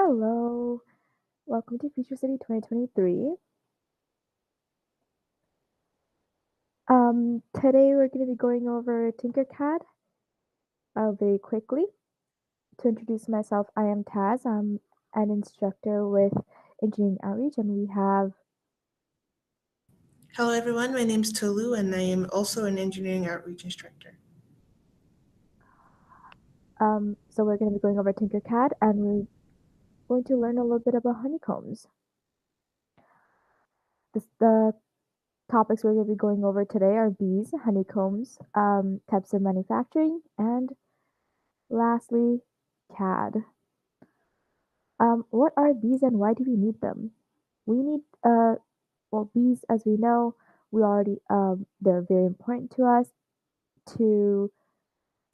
Hello, welcome to Future City 2023. Today we're going to be going over Tinkercad very quickly. To introduce myself, I am Taz. I'm an instructor with Engineering Outreach, and we have Hello everyone, my name is Tolu and I am also an engineering outreach instructor. so we're going to be going over Tinkercad, and we're going to learn a little bit about honeycombs. The topics we're going to be going over today are bees, honeycombs, types of manufacturing, and lastly, CAD. What are bees and why do we need them? We need, well, bees, as we know, they're very important to us, to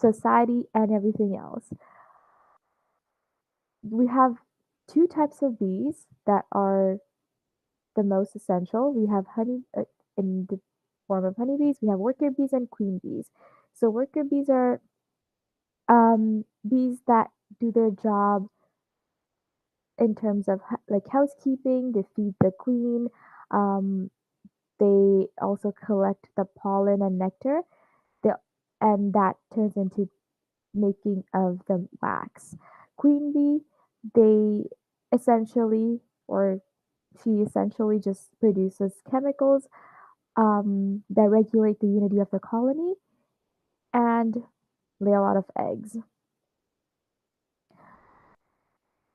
society, and everything else. We have two types of bees that are the most essential. We have in the form of honeybees, we have worker bees and queen bees. So, worker bees are bees that do their job in terms of like housekeeping, they feed the queen. Um, they also collect the pollen and nectar, the, and that turns into making of the wax. Queen bee, they essentially, or she essentially just produces chemicals that regulate the unity of the colony and lay a lot of eggs.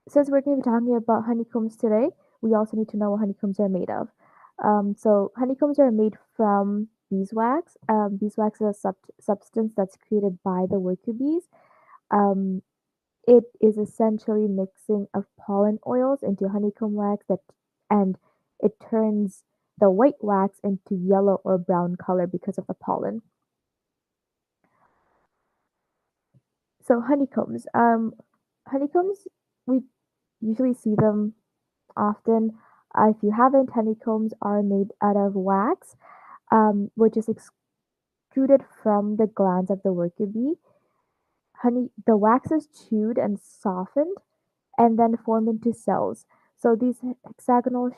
Since we're going to be talking about honeycombs today, we also need to know what honeycombs are made of. So honeycombs are made from beeswax. Beeswax is a substance that's created by the worker bees. Um, it is essentially mixing of pollen oils into honeycomb wax and it turns the white wax into yellow or brown color because of the pollen. So honeycombs, we usually see them often. If you haven't, honeycombs are made out of wax, which is extruded from the glands of the worker bee. The wax is chewed and softened and then formed into cells. So these hexagonal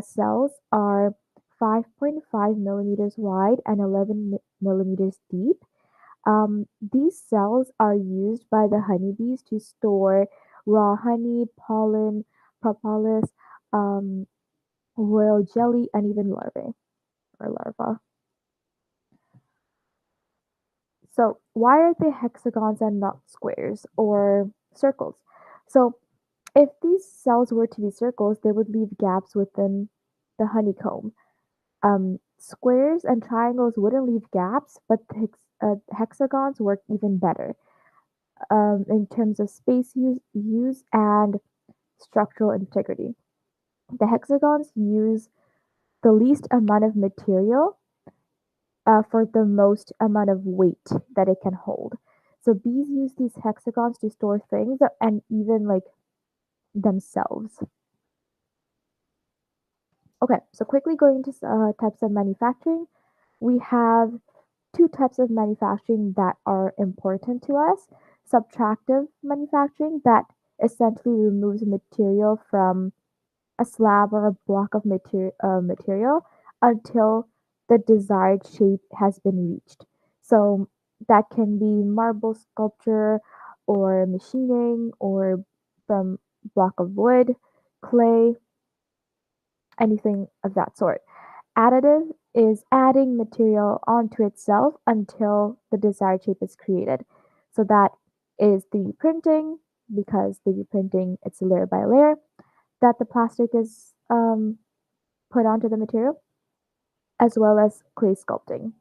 cells are 5.5 millimeters wide and 11 millimeters deep. These cells are used by the honeybees to store raw honey, pollen, propolis, um, royal jelly, and even larvae. So why are they hexagons and not squares or circles? So if these cells were to be circles, they would leave gaps within the honeycomb. Squares and triangles wouldn't leave gaps, but hexagons work even better in terms of space use and structural integrity. The hexagons use the least amount of material for the most amount of weight that it can hold. So bees use these hexagons to store things and even like themselves. Okay, so quickly going into types of manufacturing, we have two types of manufacturing that are important to us. Subtractive manufacturing that essentially removes material from a slab or a block of material until the desired shape has been reached. So that can be marble sculpture or machining or from block of wood, clay, anything of that sort. Additive is adding material onto itself until the desired shape is created. So that is 3D printing, because 3D printing, it's layer by layer that the plastic is put onto the material, as well as clay sculpting.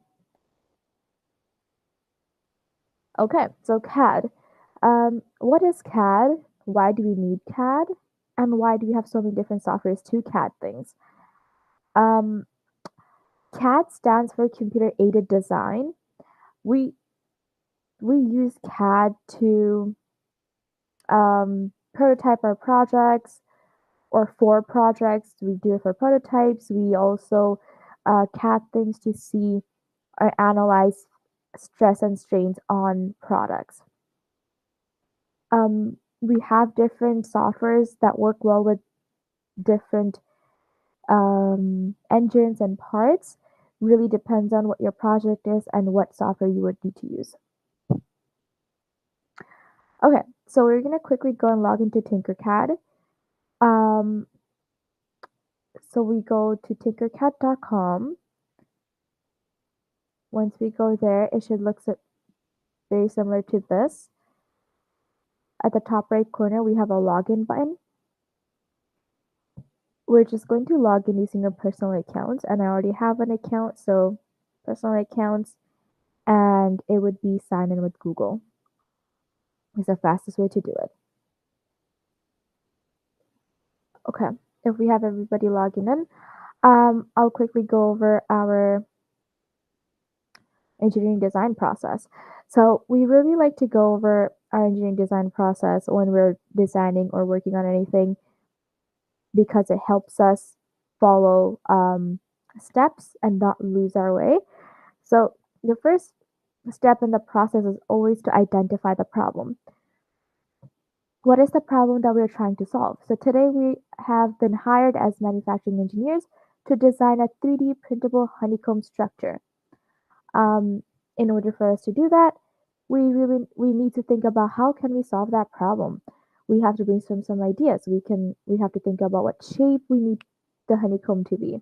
Okay, so CAD. What is CAD? Why do we need CAD? And why do we have so many different softwares to CAD things? Um, CAD stands for computer aided design. We we use CAD to prototype our projects or for projects. We do it for prototypes. We also CAD things to see or analyze stress and strains on products. we have different softwares that work well with different engines and parts. Really depends on what your project is and what software you would need to use. Okay, so we're gonna quickly go and log into Tinkercad. Um, so we go to tinkercad.com. Once we go there, it should look very similar to this. At the top right corner, we have a login button. We're just going to log in using a personal account, and I already have an account, so personal accounts, and it would be sign in with Google. Is the fastest way to do it. Okay, if we have everybody logging in, I'll quickly go over our engineering design process. So we really like to go over our engineering design process when we're designing or working on anything because it helps us follow steps and not lose our way. So the first step in the process is always to identify the problem. What is the problem that we're trying to solve? So today we have been hired as manufacturing engineers to design a 3D printable honeycomb structure. Um, in order for us to do that, we need to think about how can we solve that problem. We have to brainstorm some ideas. We have to think about what shape we need the honeycomb to be.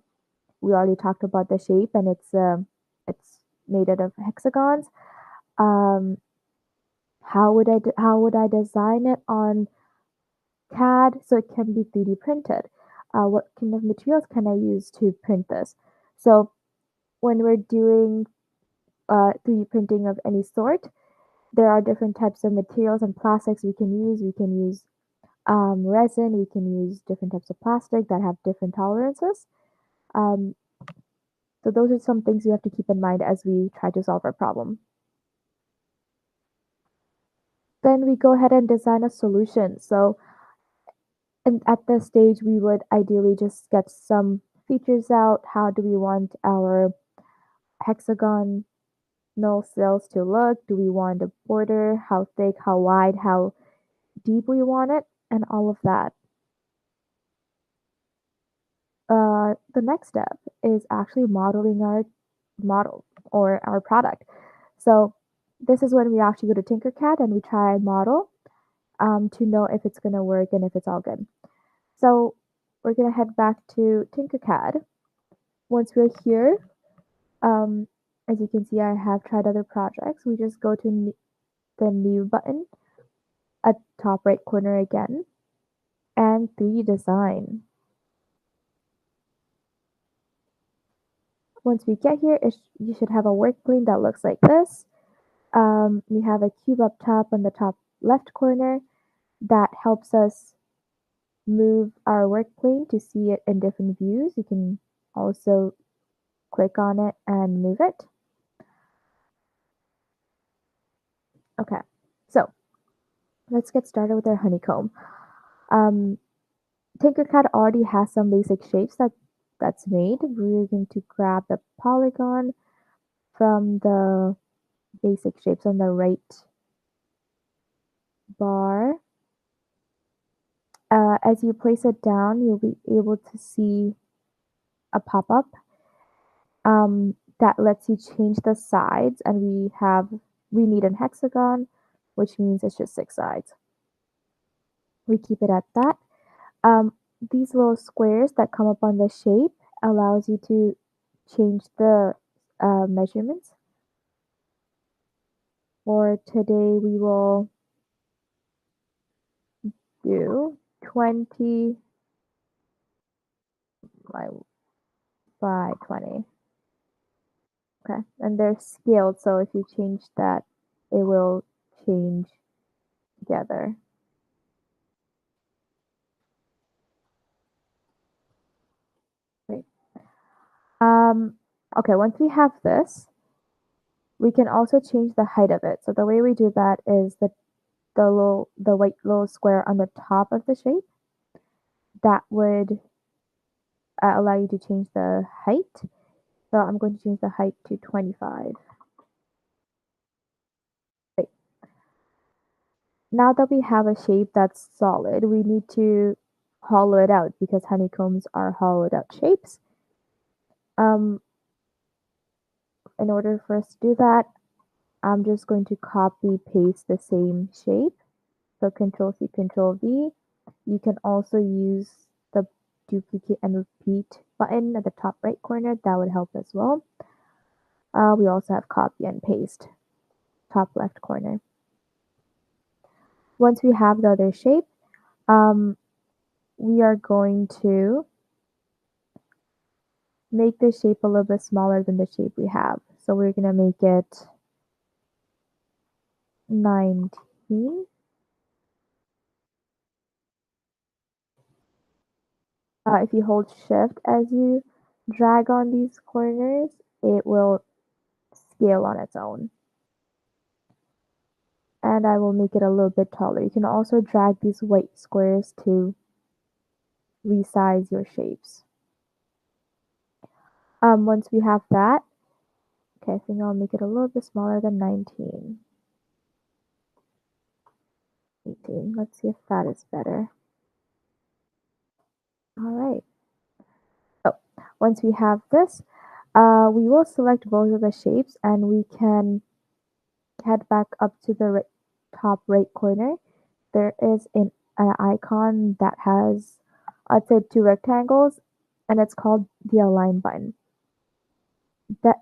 We already talked about the shape, and it's made out of hexagons. Um, how would I design it on CAD so it can be 3D printed? What kind of materials can I use to print this? So when we're doing 3D printing of any sort, there are different types of materials and plastics we can use. We can use resin, we can use different types of plastic that have different tolerances. Um, so those are some things you have to keep in mind as we try to solve our problem. Then we go ahead and design a solution. So and at this stage, we would ideally just get some features out. How do we want our hexagon cells to look? Do we want a border? How thick, how wide, how deep we want it, and all of that. The next step is actually modeling our model or our product. So this is when we actually go to Tinkercad and we try model to know if it's going to work and if it's all good. So we're going to head back to Tinkercad. Once we're here, as you can see, I have tried other projects. We just go to the new button at top right corner again and 3D design. Once we get here, you should have a work plane that looks like this. We have a cube up top on the top left corner that helps us move our work plane to see it in different views. You can also click on it and move it. Okay, so let's get started with our honeycomb. Um, Tinkercad already has some basic shapes that's made. We're going to grab the polygon from the basic shapes on the right bar. As you place it down, you'll be able to see a pop-up that lets you change the sides, and we need an hexagon, which means it's just 6 sides. We keep it at that. These little squares that come up on the shape allows you to change the measurements. For today, we will do 20 by 20. Okay, and they're scaled, so if you change that, it will change together. Great. Okay, once we have this, we can also change the height of it. So the way we do that is the white little square on the top of the shape that would allow you to change the height. So I'm going to change the height to 25. Great. Now that we have a shape that's solid, we need to hollow it out because honeycombs are hollowed out shapes. Um, in order for us to do that, I'm just going to copy paste the same shape. So Control C, Control V. You can also use the duplicate and repeat button at the top right corner. That would help as well. We also have copy and paste, top left corner. Once we have the other shape, um, we are going to make the shape a little bit smaller than the shape we have. So we're going to make it 19. If you hold shift as you drag on these corners, it will scale on its own. And I will make it a little bit taller. You can also drag these white squares to resize your shapes. Once we have that, okay, I think I'll make it a little bit smaller than 19. 18. Let's see if that is better. All right. So once we have this, we will select both of the shapes and we can head back up to the top right corner. There is an icon that has, I'd say, two rectangles, and it's called the Align button.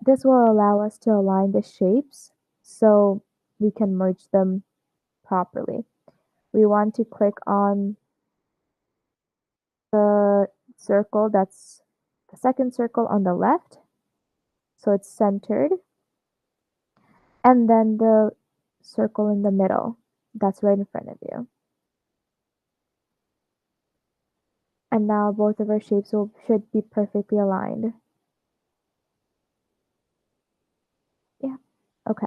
This will allow us to align the shapes so we can merge them properly. We want to click on the circle that's the second circle on the left, so it's centered, and then the circle in the middle that's right in front of you. And now both of our shapes should be perfectly aligned. Yeah, okay.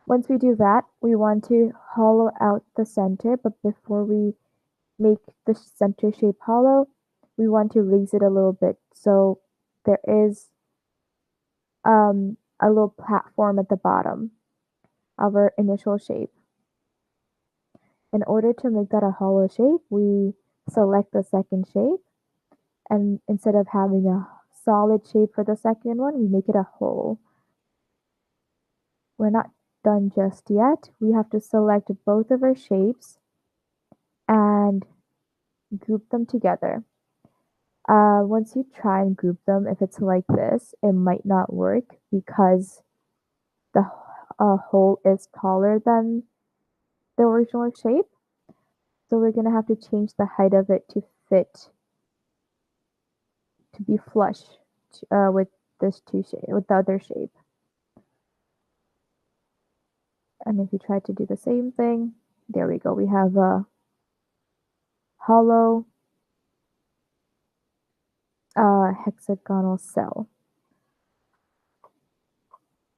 Once we do that, we want to hollow out the center, but before we make the center shape hollow, we want to raise it a little bit. So there is a little platform at the bottom of our initial shape. In order to make that a hollow shape, we select the second shape, and instead of having a solid shape for the second one, we make it a hole. We're not done just yet. We have to select both of our shapes and group them together. Once you try and group them, if it's like this, it might not work because the hole is taller than the original shape. So we're gonna have to change the height of it to fit, to be flush with with the other shape. And if you try to do the same thing, there we go. We have a hollow hexagonal cell.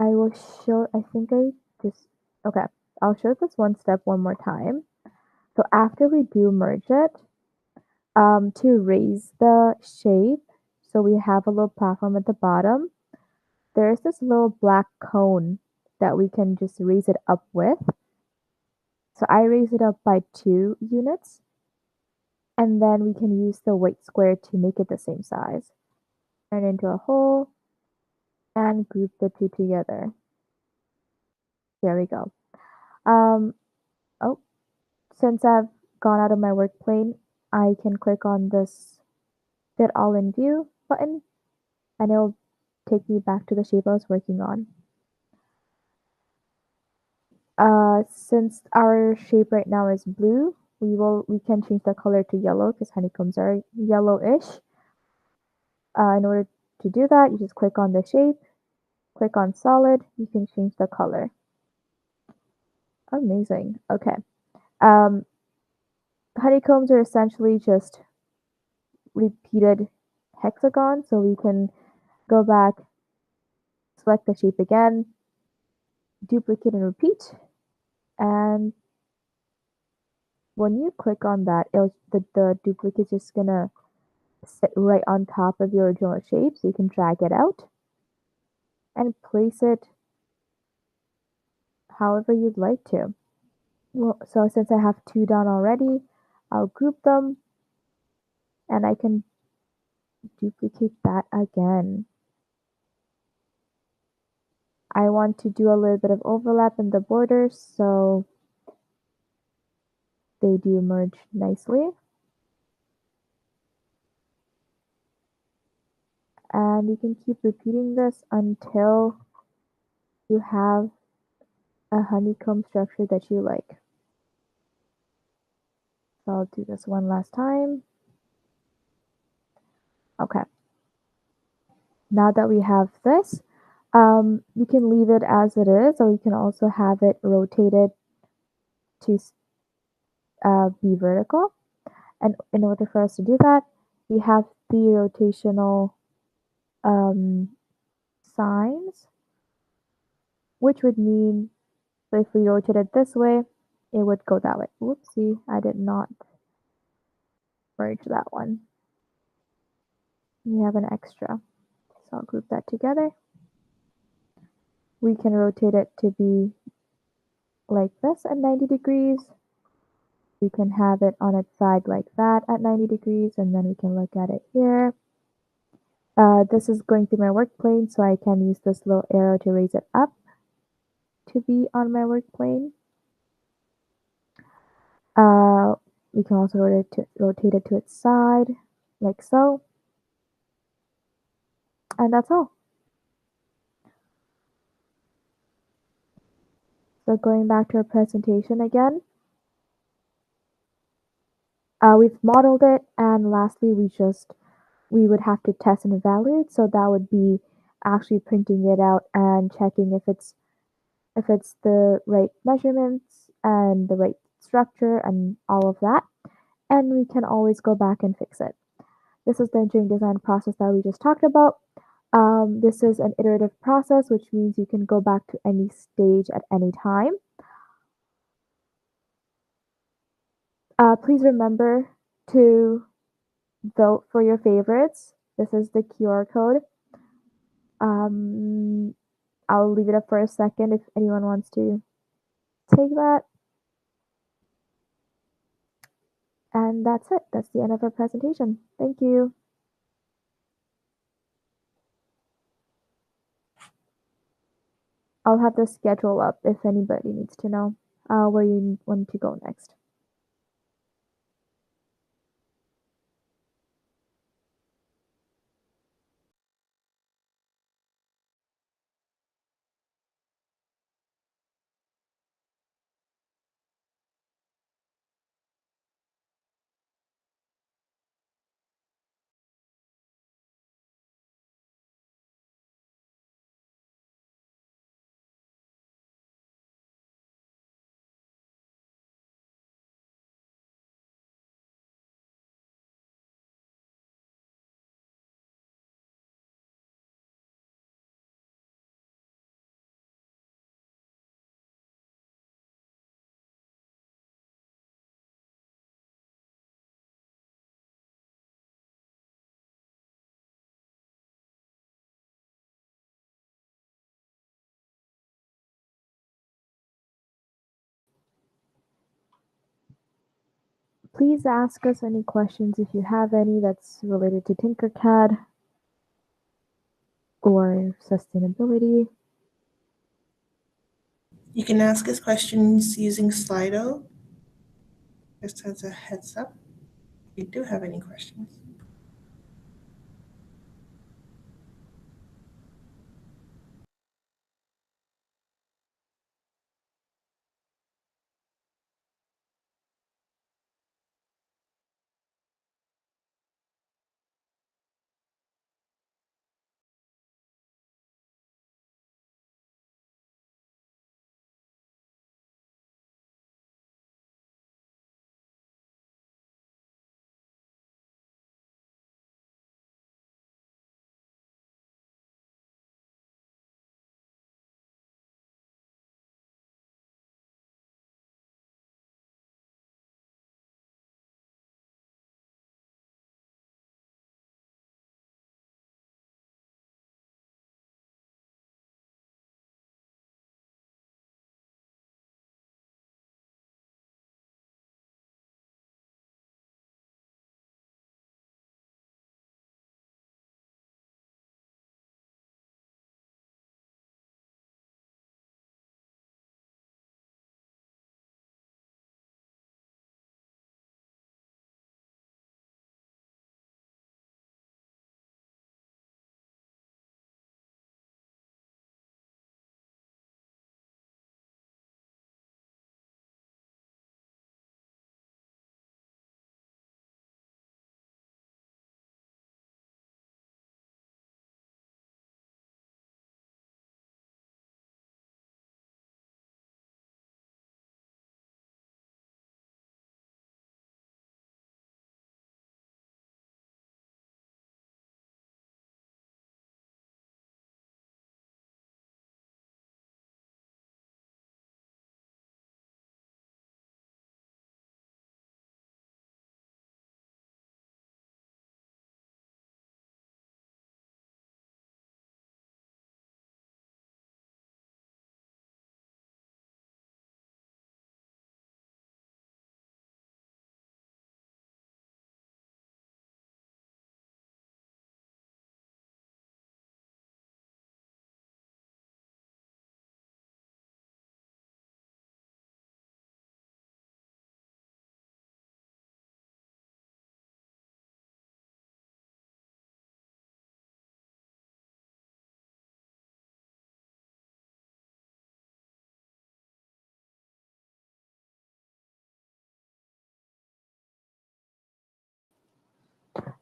I will show, I think I just, okay, I'll show this one step one more time. So after we do merge it, to raise the shape, so we have a little platform at the bottom, there's this little black cone that we can just raise it up with. So I raise it up by 2 units, and then we can use the white square to make it the same size. Turn it into a hole and group the two together. There we go. Um, oh, since I've gone out of my work plane, I can click on this Fit All in View button, and it'll take me back to the shape I was working on. Since our shape right now is blue, we can change the color to yellow because honeycombs are yellowish. In order to do that, you just click on the shape, click on solid, you can change the color. Amazing. Okay. Um, Honeycombs are essentially just repeated hexagons, so we can go back, select the shape again, duplicate and repeat, and when you click on that, the duplicate is just gonna sit right on top of the original shape, so you can drag it out and place it however you'd like to. Well, so since I have two done already, I'll group them and I can duplicate that again. I want to do a little bit of overlap in the borders so they do merge nicely. And you can keep repeating this until you have a honeycomb structure that you like. So I'll do this one last time. Okay. Now that we have this, you can leave it as it is, or you can also have it rotated to be vertical. And in order for us to do that, we have the rotational um, signs, which would mean so if we rotate it this way, it would go that way. Whoopsie, I did not merge that one. We have an extra. So I'll group that together. We can rotate it to be like this at 90 degrees. We can have it on its side like that at 90 degrees, and then we can look at it here. This is going through my work plane, so I can use this little arrow to raise it up to be on my work plane. We can also rotate it to its side, like so. And that's all. So going back to our presentation again, we've modeled it, and lastly, we would have to test and evaluate. So that would be actually printing it out and checking if it's the right measurements and the right structure and all of that. And we can always go back and fix it. This is the engineering design process that we just talked about. This is an iterative process, which means you can go back to any stage at any time. Please remember to vote for your favorites. This is the QR code. Um, I'll leave it up for a second if anyone wants to take that. And that's it. That's the end of our presentation. Thank you. I'll have the schedule up if anybody needs to know where you want to go next. Please ask us any questions if you have any that's related to Tinkercad or sustainability. You can ask us questions using Slido, just as a heads up. If you do have any questions.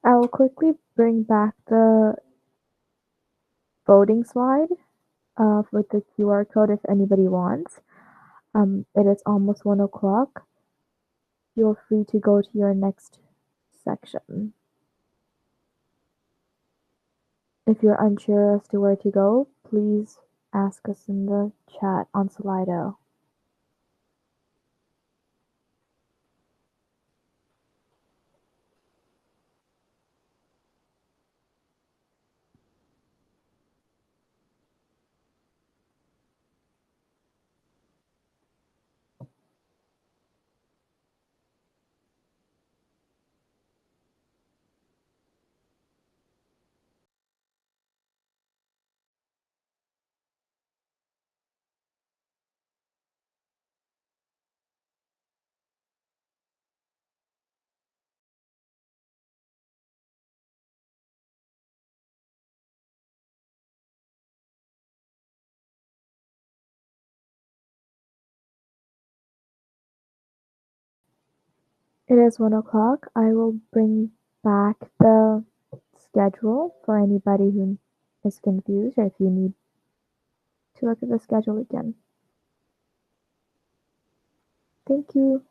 I will quickly bring back the voting slide with the QR code if anybody wants. It is almost 1 o'clock. Feel free to go to your next section. If you're unsure as to where to go, please ask us in the chat on Slido. It is 1 o'clock. I will bring back the schedule for anybody who is confused or if you need to look at the schedule again. Thank you.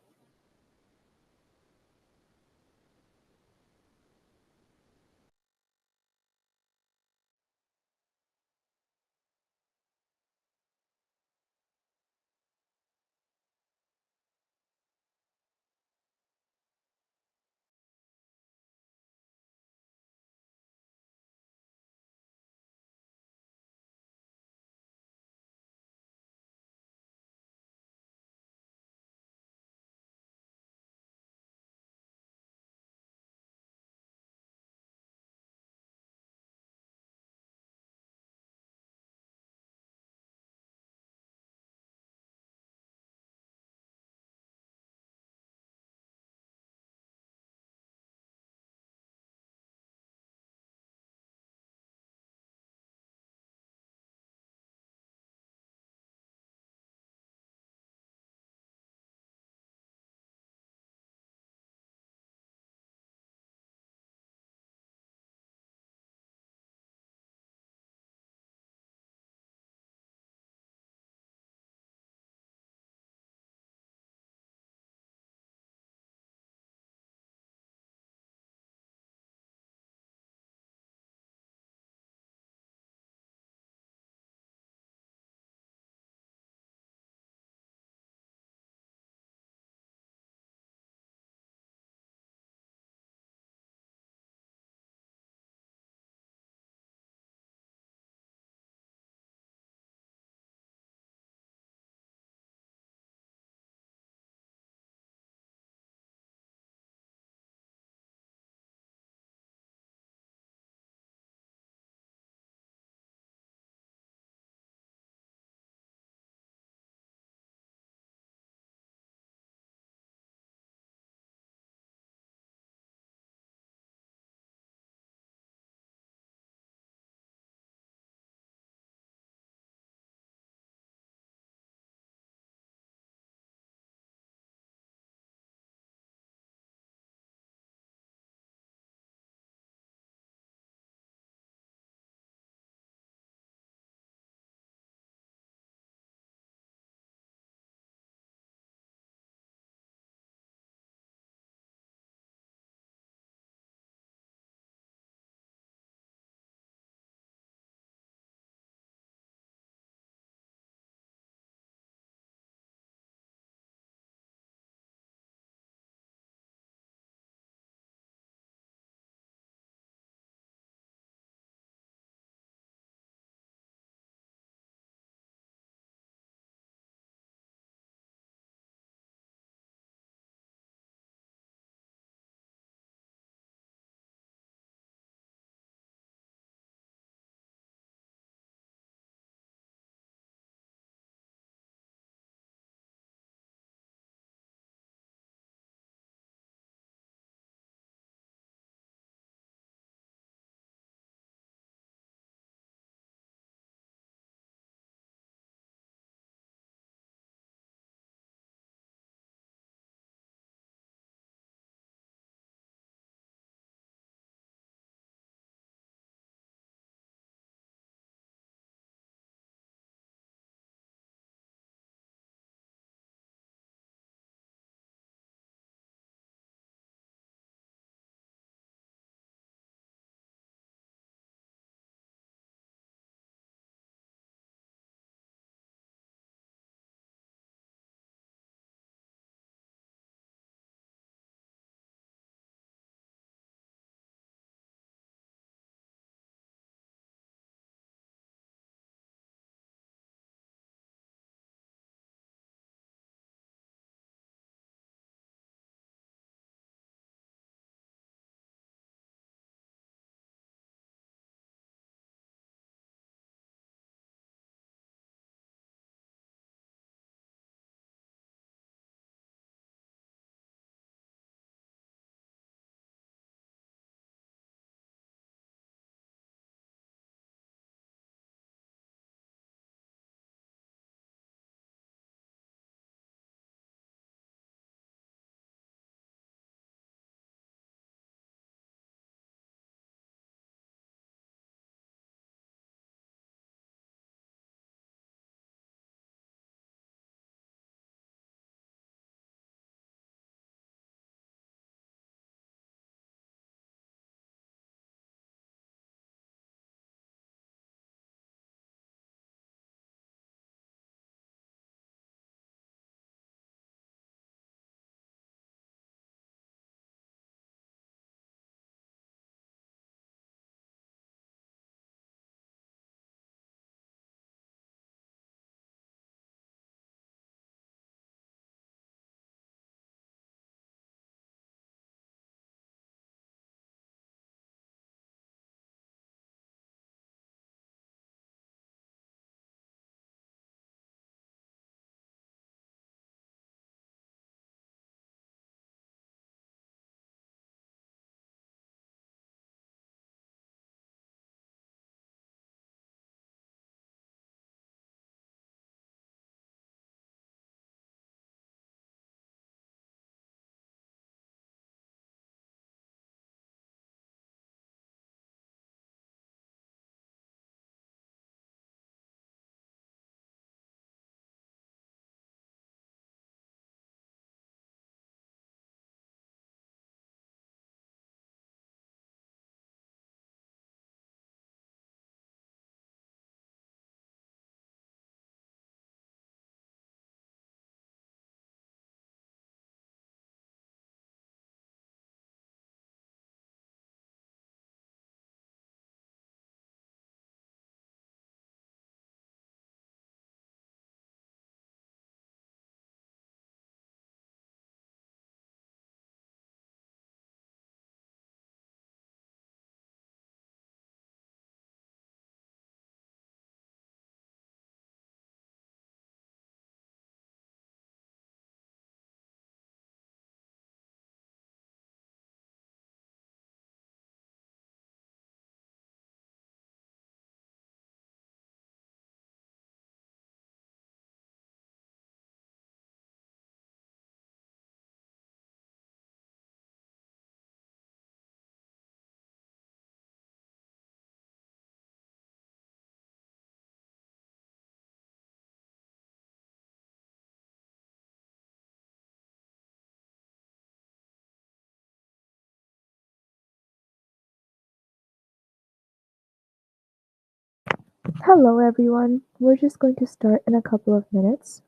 Hello, everyone. We're just going to start in a couple of minutes.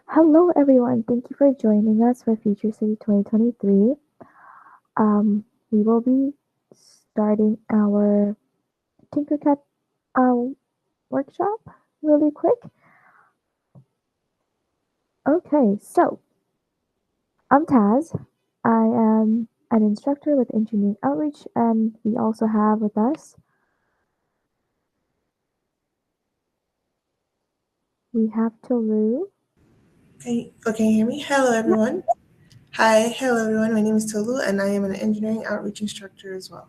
Hello, everyone. Thank you for joining us for Future City 2023. We will be starting our Tinkercad uh, workshop really quick. Okay, so I'm Taz. I am an instructor with Engineering Outreach, and we also have with us, we have Tolu. Can you hear me? Hello, everyone. Hi, hello, everyone. My name is Tolu, and I am an engineering outreach instructor as well.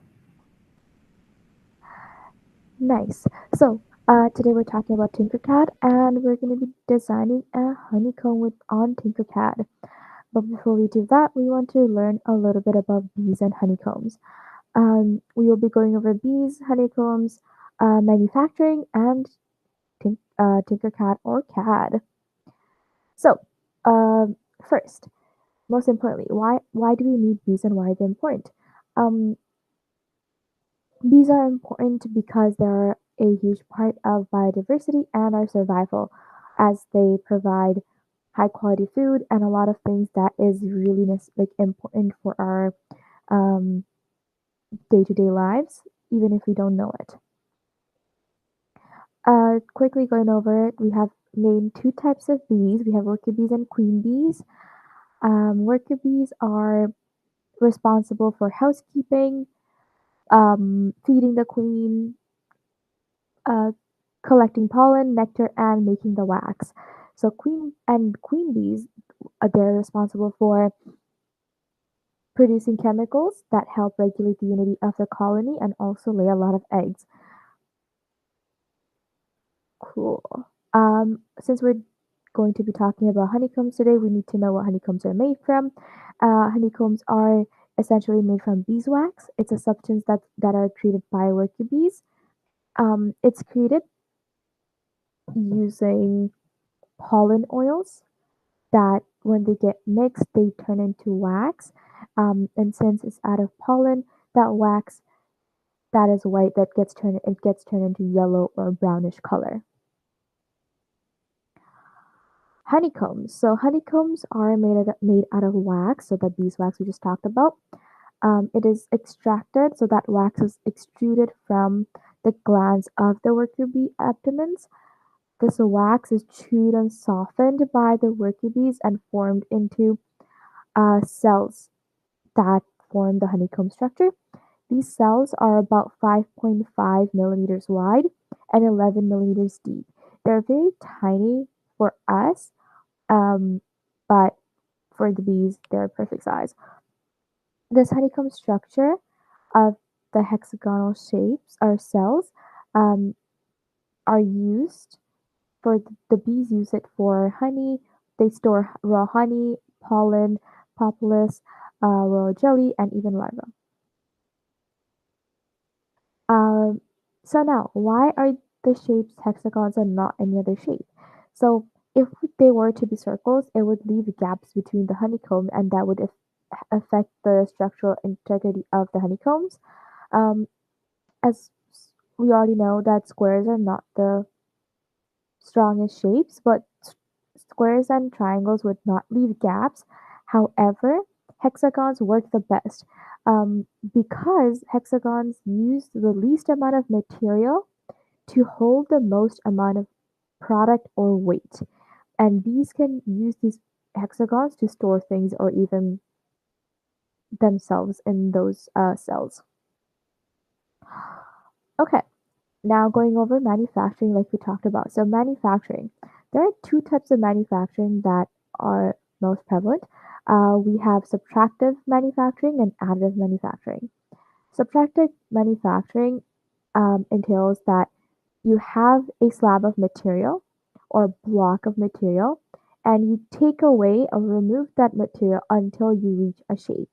Nice. So, today we're talking about Tinkercad, and we're going to be designing a honeycomb on Tinkercad. But before we do that, we want to learn a little bit about bees and honeycombs. We will be going over bees, honeycombs, manufacturing, and Tinkercad or CAD. So, first, most importantly, why do we need bees and why are they important? Um, Bees are important because they're a huge part of biodiversity and our survival, as they provide high quality food and a lot of things that is really important for our day to day lives, even if we don't know it. Quickly going over it, we have named two types of bees. We have worker bees and queen bees. Worker bees are responsible for housekeeping, feeding the queen, uh, collecting pollen, nectar, and making the wax. So queen bees, they're responsible for producing chemicals that help regulate the unity of the colony and also lay a lot of eggs. Cool. Since we're going to be talking about honeycombs today, we need to know what honeycombs are made from. Honeycombs are essentially made from beeswax. It's a substance that are treated by worker bees. It's created using pollen oils that when they get mixed, they turn into wax. And since it's out of pollen, that wax that is white that gets turned into yellow or brownish color. Honeycombs. So honeycombs are made out of wax, so the beeswax we just talked about. It is extracted, so that wax is extruded from the glands of the worker bee abdomens. This wax is chewed and softened by the worker bees and formed into cells that form the honeycomb structure. These cells are about 5.5 millimeters wide and 11 millimeters deep. They're very tiny for us, um, but for the bees, they're perfect size. This honeycomb structure of the hexagonal shapes or cells, um, are used for the bees use it for honey. They store raw honey, pollen, propolis, royal jelly, and even larvae. Um, so now, why are the shapes hexagons and not any other shape? So if they were to be circles, it would leave gaps between the honeycomb, and that would affect the structural integrity of the honeycombs. Um, as we already know that squares are not the strongest shapes, but squares and triangles would not leave gaps. However, hexagons work the best because hexagons use the least amount of material to hold the most amount of product or weight. And bees can use these hexagons to store things or even themselves in those cells. Okay, now going over manufacturing like we talked about. So manufacturing, there are two types of manufacturing that are most prevalent. We have subtractive manufacturing and additive manufacturing. Subtractive manufacturing entails that you have a slab of material or block of material and you take away or remove that material until you reach a shape.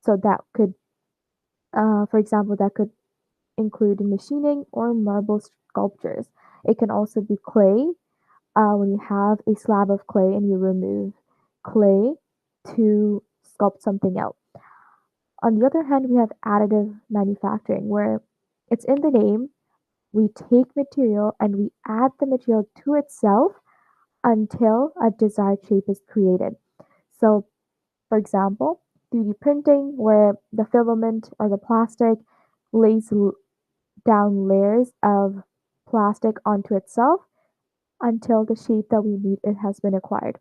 So that could, for example, that could include machining or marble sculptures. It can also be clay when you have a slab of clay and you remove clay to sculpt something else. On the other hand, we have additive manufacturing where it's in the name, we take material and we add the material to itself until a desired shape is created. So, for example, 3D printing, where the filament or the plastic lays down layers of plastic onto itself until the shape that we need it has been acquired.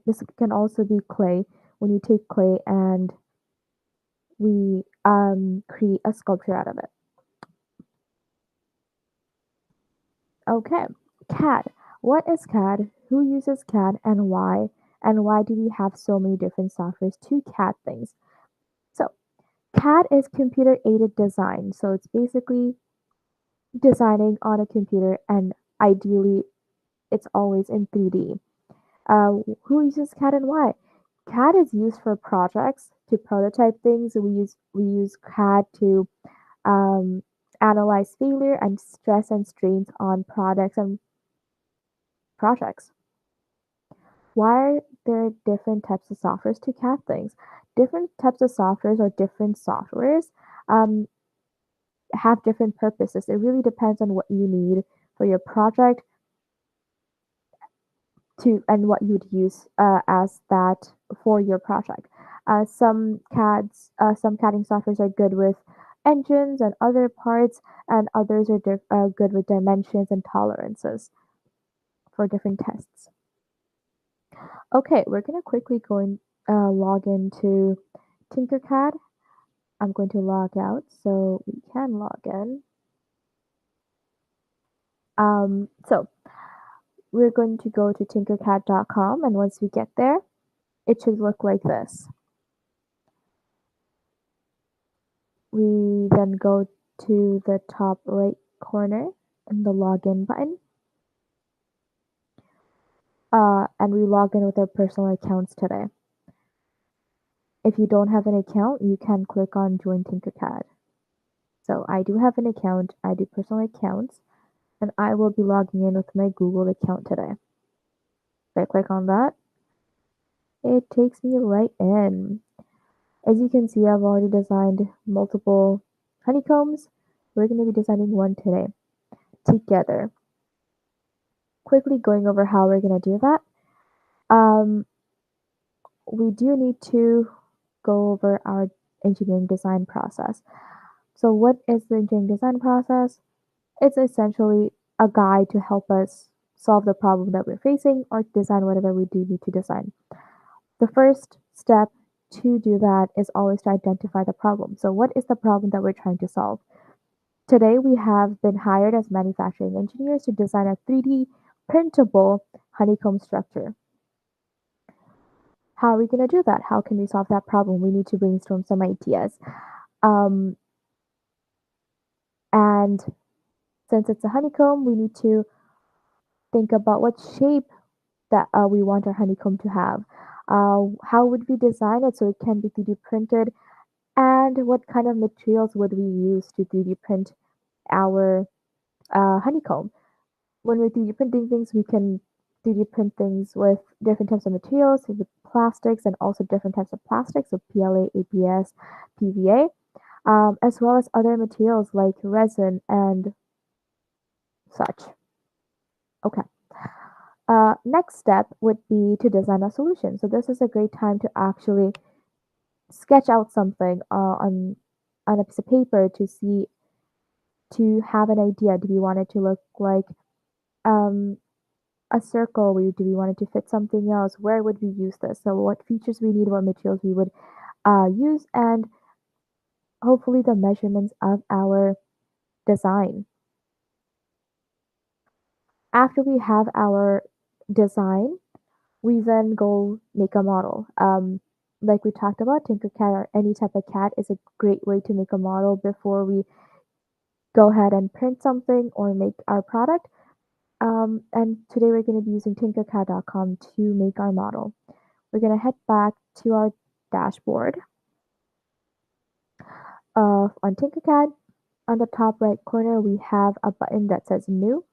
This can also be clay when you take clay and we create a sculpture out of it. Okay, CAD. What is CAD? Who uses CAD and why? And why do we have so many different softwares to CAD things? So, CAD is computer aided design. So, it's basically designing on a computer, and ideally, it's always in 3D. Who uses CAD and why? CAD is used for projects to prototype things. We use CAD to um, analyze failure and stress and strains on products and projects. Why are there different types of softwares to CAD things? Different types of softwares or different softwares um, have different purposes. It really depends on what you need for your project to and what you'd use as that for your project. Some CADing softwares are good with engines and other parts, and others are good with dimensions and tolerances for different tests. Okay, we're gonna quickly go and log into Tinkercad. I'm going to log out so we can log in. So we're going to go to tinkercad.com, and once we get there, it should look like this. We then go to the top right corner and the login button, and we log in with our personal accounts today. If you don't have an account, you can click on Join Tinkercad. So I do have an account, I do personal accounts, and I will be logging in with my Google account today. If I click on that, it takes me right in. As you can see, I've already designed multiple honeycombs. We're going to be designing one today together. Quickly going over how we're going to do that. We do need to go over our engineering design process. So what is the engineering design process? It's essentially a guide to help us solve the problem that we're facing or design whatever we do need to design. The first step to do that is always to identify the problem. So what is the problem that we're trying to solve? Today we have been hired as manufacturing engineers to design a 3D printable honeycomb structure. How are we going to do that? How can we solve that problem? We need to brainstorm some ideas. And Since it's a honeycomb, we need to think about what shape that we want our honeycomb to have. How would we design it so it can be 3D printed, and what kind of materials would we use to 3D print our honeycomb? When we're 3D printing things, we can 3D print things with different types of materials, with plastics, and also different types of plastics, so PLA, ABS, PVA, as well as other materials like resin and such. Okay. Next step would be to design a solution. So this is a great time to actually sketch out something on a piece of paper to see to have an idea. Do we want it to look like um, a circle? Do we want it to fit something else? Where would we use this? So what features we need, what materials we would use, and hopefully the measurements of our design. After we have our design, we then go make a model. Like we talked about, Tinkercad or any type of CAD is a great way to make a model before we go ahead and print something or make our product. And today we're going to be using tinkercad.com to make our model. We're going to head back to our dashboard on Tinkercad. On the top right corner, we have a button that says New,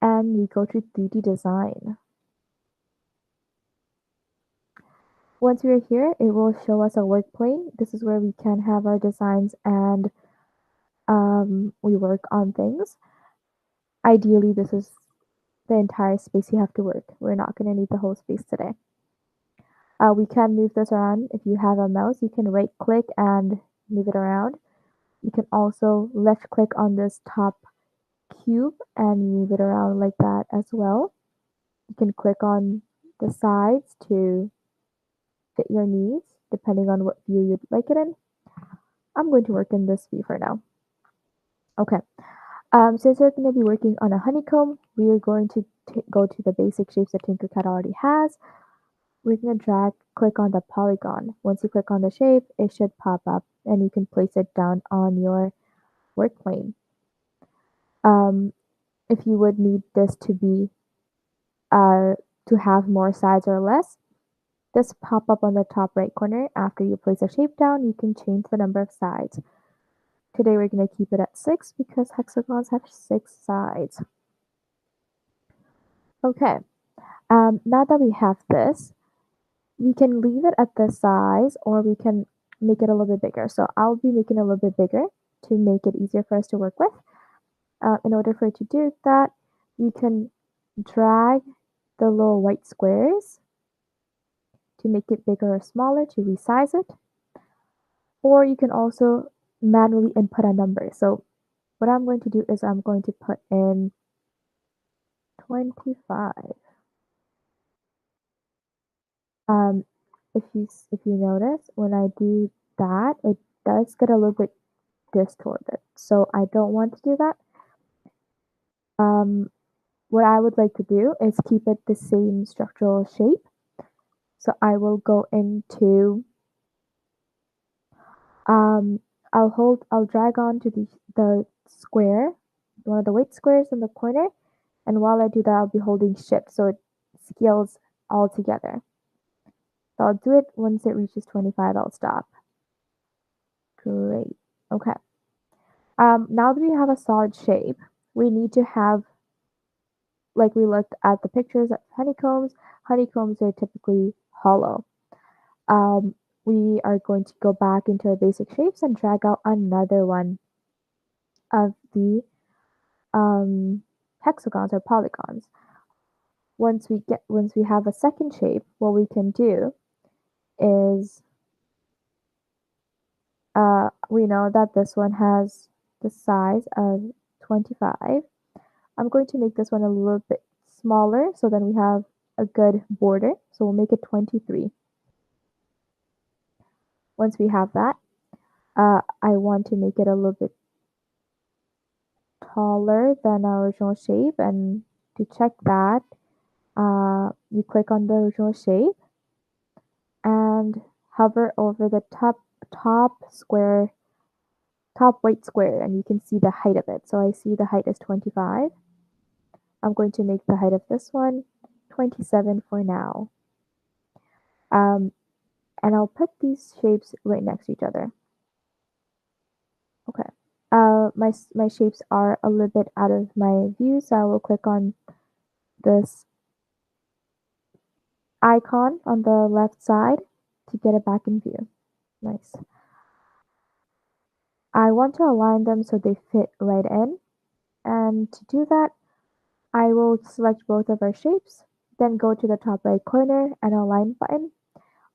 and we go to 3D Design. Once we're here, it will show us a work plane. This is where we can have our designs and we work on things. Ideally, this is the entire space you have to work. We're not going to need the whole space today. We can move this around. If you have a mouse, you can right click and move it around. You can also left click on this top cube and move it around like that as well. You can click on the sides to fit your needs depending on what view you'd like it in. I'm going to work in this view for now. Okay. Since we're going to be working on a honeycomb, we are going to go to the basic shapes that Tinkercad already has. We're going to drag, click on the polygon. Once you click on the shape, it should pop up and you can place it down on your work plane. If you would need this to be to have more sides or less, this pop up on the top right corner. After you place a shape down, you can change the number of sides. Today we're going to keep it at 6 because hexagons have 6 sides. Okay, now that we have this, we can leave it at this size or we can make it a little bit bigger. So I'll be making it a little bit bigger to make it easier for us to work with. In order for it to do that, you can drag the little white squares to make it bigger or smaller to resize it. Or you can also manually input a number. So what I'm going to do is I'm going to put in 25. Um, if you notice, when I do that, it does get a little bit distorted. So I don't want to do that. What I would like to do is keep it the same structural shape. So I will go into, I'll drag on to the square, one of the white squares in the corner. And while I do that, I'll be holding shift so it scales all together. So I'll do it once it reaches 25, I'll stop. Great. Okay. Now that we have a solid shape, we need to have, like we looked at the pictures of honeycombs, honeycombs are typically hollow. We are going to go back into our basic shapes and drag out another one of the hexagons or polygons. Once we have a second shape, what we can do is we know that this one has the size of 25. I'm going to make this one a little bit smaller so then we have a good border. So we'll make it 23. Once we have that, I want to make it a little bit taller than our original shape, and to check that, you click on the original shape and hover over the top square top right square, and you can see the height of it. So I see the height is 25. I'm going to make the height of this one 27 for now. And I'll put these shapes right next to each other. Okay. My shapes are a little bit out of my view, so I will click on this icon on the left side to get it back in view. Nice. I want to align them so they fit right in. And to do that, I will select both of our shapes, then go to the top right corner and align button.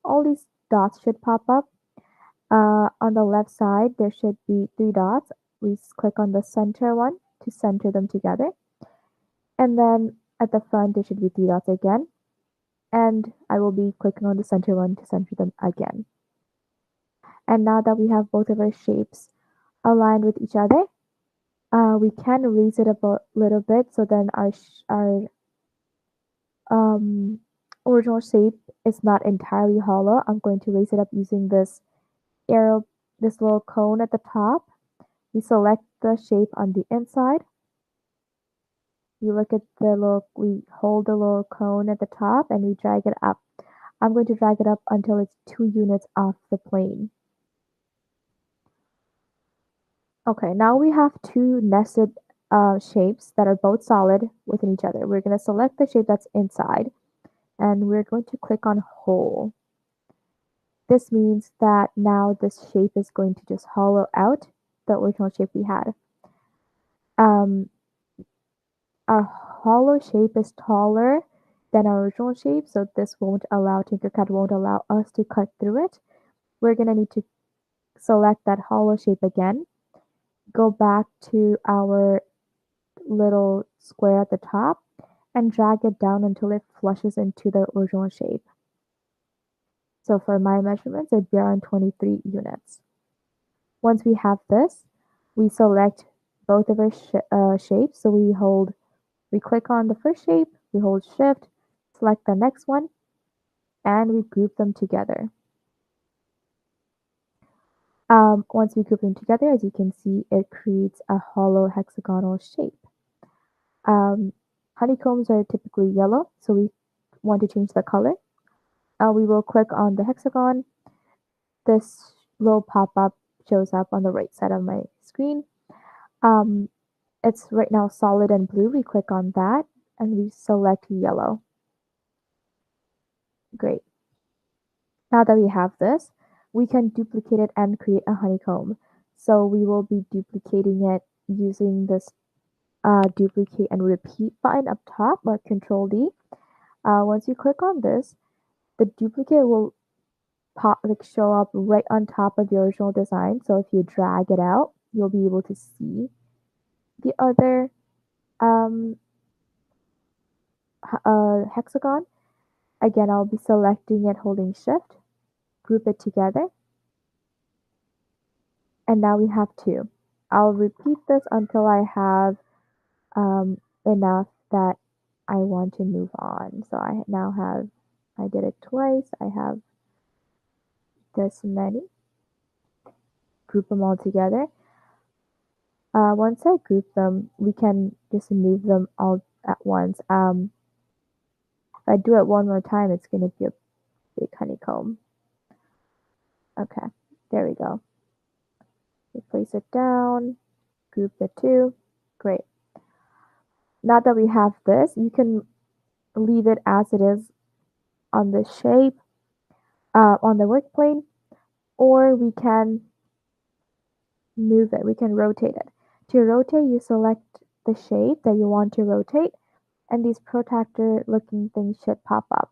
All these dots should pop up. On the left side, there should be 3 dots. We click on the center one to center them together. And then at the front, there should be 3 dots again. And I will be clicking on the center one to center them again. And now that we have both of our shapes aligned with each other, we can raise it up a little bit so then our original shape is not entirely hollow. I'm going to raise it up using this arrow, this little cone at the top. We select the shape on the inside. You look at we hold the little cone at the top and we drag it up. I'm going to drag it up until it's 2 units off the plane. Okay, now we have 2 nested shapes that are both solid within each other. We're going to select the shape that's inside and we're going to click on hole. This means that now this shape is going to just hollow out the original shape we had. Our hollow shape is taller than our original shape, so this won't allow, Tinkercad won't allow us to cut through it. We're going to need to select that hollow shape again, go back to our little square at the top, and drag it down until it flushes into the original shape. So for my measurements, it'd be around 23 units. Once we have this, we select both of our shapes. So we click on the first shape, we hold shift, select the next one, and we group them together. Once we group them together, as you can see, it creates a hollow hexagonal shape. Honeycombs are typically yellow, so we want to change the color. We will click on the hexagon. This little pop-up shows up on the right side of my screen. It's right now solid and blue. We click on that and we select yellow. Great. Now that we have this, we can duplicate it and create a honeycomb. So we will be duplicating it using this duplicate and repeat button up top, or Control D. Once you click on this, the duplicate will show up right on top of the original design. So if you drag it out, you'll be able to see the other hexagon. Again, I'll be selecting it, holding shift, group it together, and now we have 2. I'll repeat this until I have enough that I want to move on. So I now have, I did it twice, I have this many. Group them all together. Once I group them, we can just move them all at once. If I do it one more time, it's going to be a big honeycomb. Okay, there we go. We place it down, group the 2. Great. Now that we have this, you can leave it as it is on the shape, on the work plane, or we can move it, we can rotate it. To rotate, you select the shape that you want to rotate, and these protractor looking things should pop up.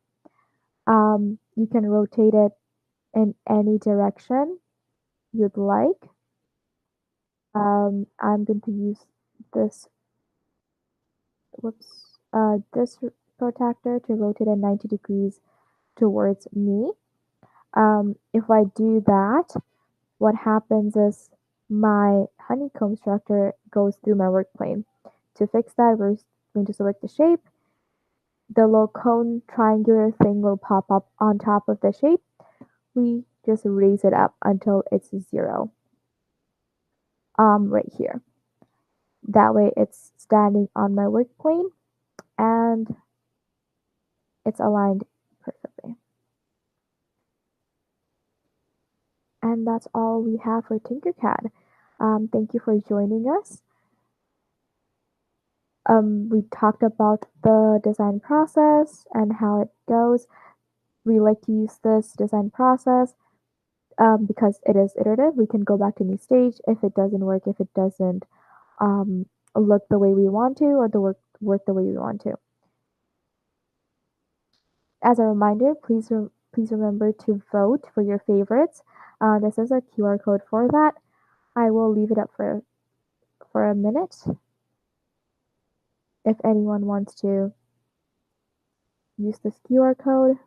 You can rotate it in any direction you'd like. I'm going to use this, this protractor to rotate it 90 degrees towards me. If I do that, what happens is my honeycomb structure goes through my work plane. To fix that, we're going to select the shape. The little cone triangular thing will pop up on top of the shape. We just raise it up until it's 0. right here. That way it's standing on my work plane and it's aligned perfectly. And that's all we have for Tinkercad. Thank you for joining us. We talked about the design process and how it goes. We like to use this design process because it is iterative. We can go back to new stage if it doesn't work, if it doesn't um, look the way we want to, or the work the way we want to. As a reminder, please remember to vote for your favorites. This is a QR code for that. I will leave it up for a minute if anyone wants to use this QR code.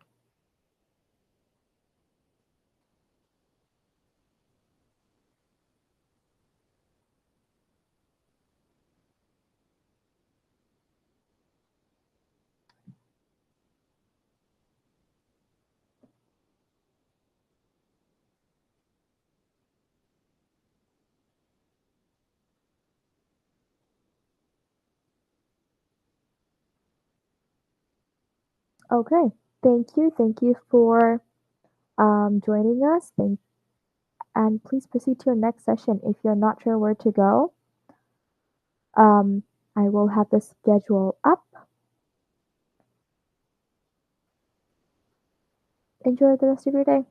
Okay, thank you. Thank you for joining us. And please proceed to your next session. If you're not sure where to go, I will have the schedule up. Enjoy the rest of your day.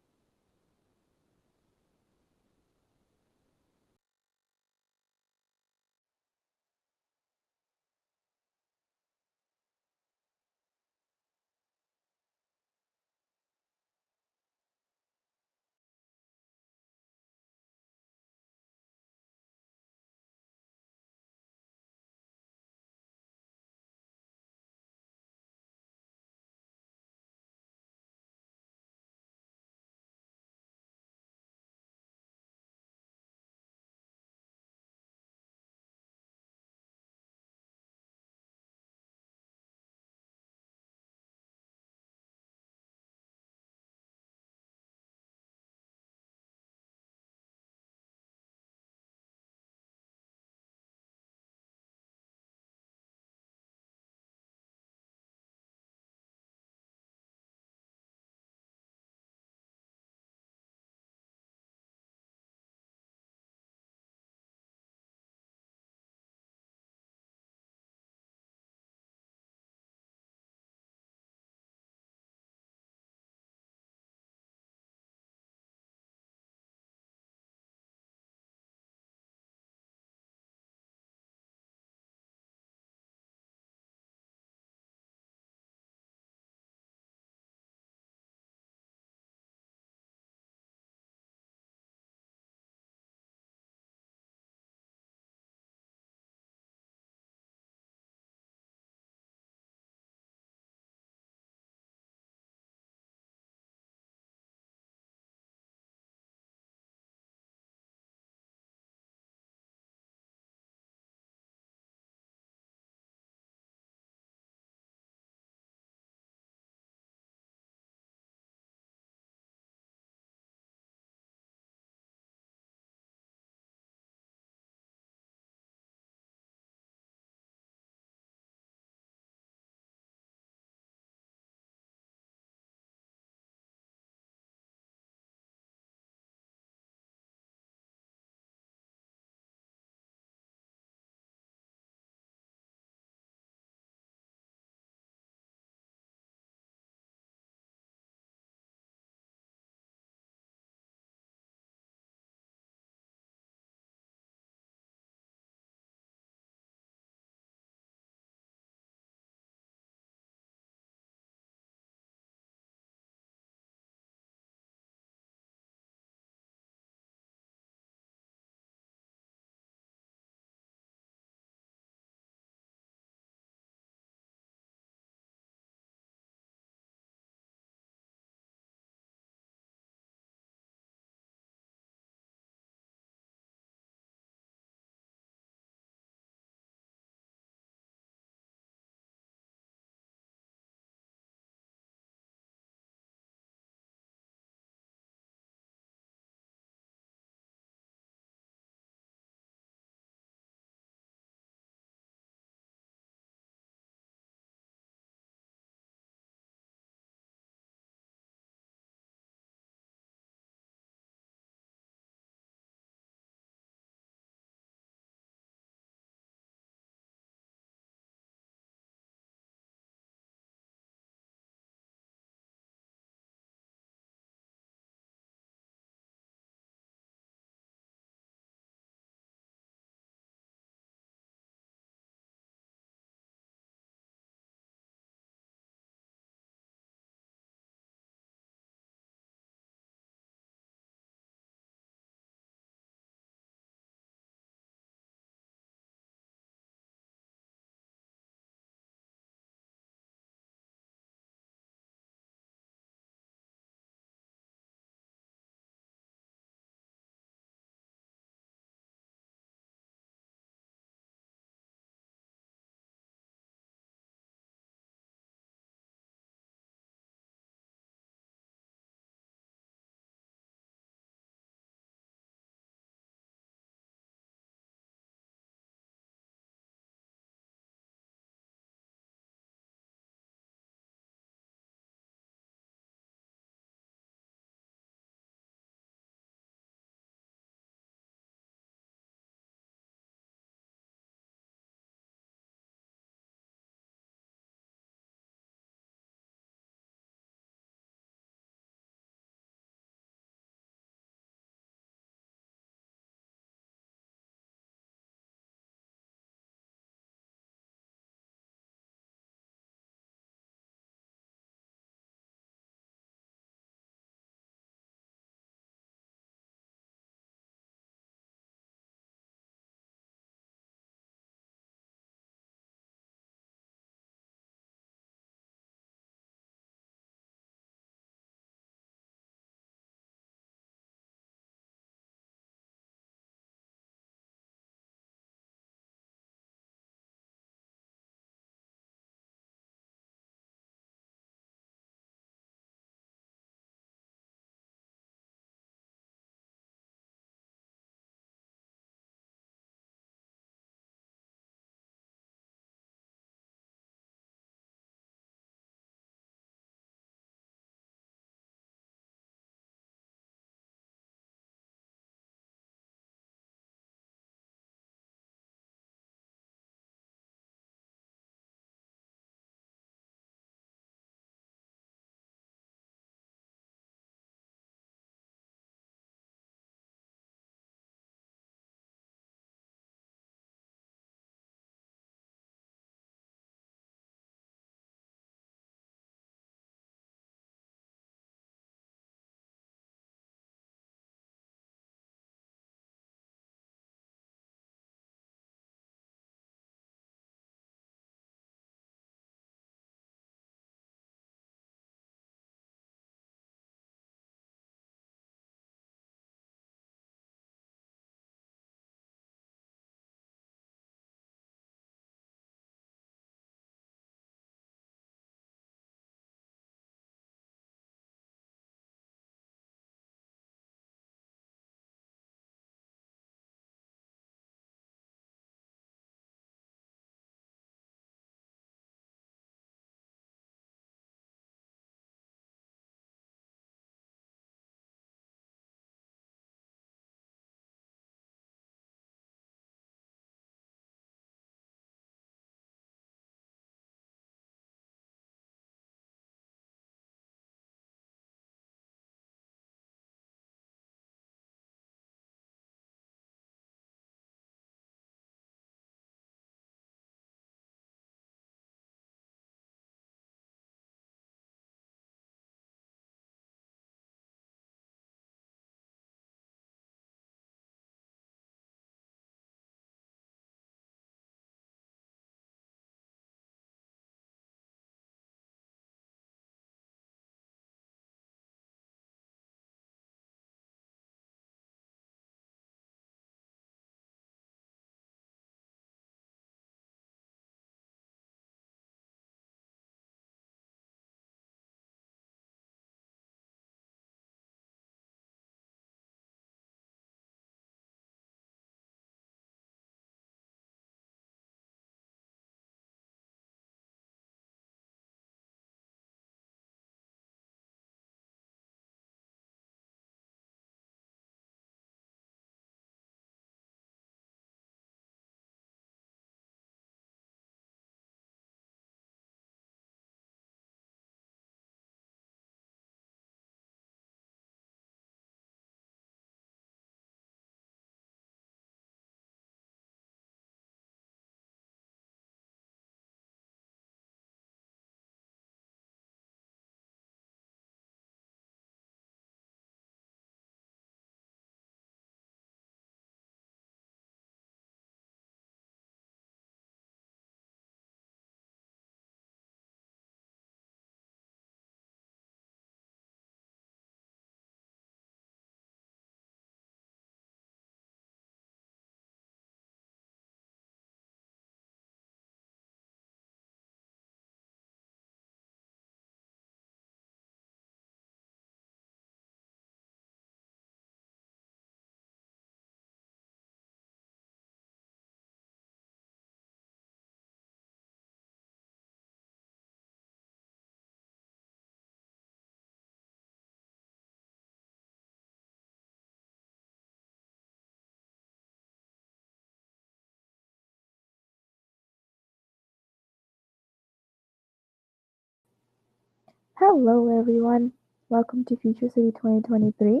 Hello, everyone. Welcome to Future City 2023.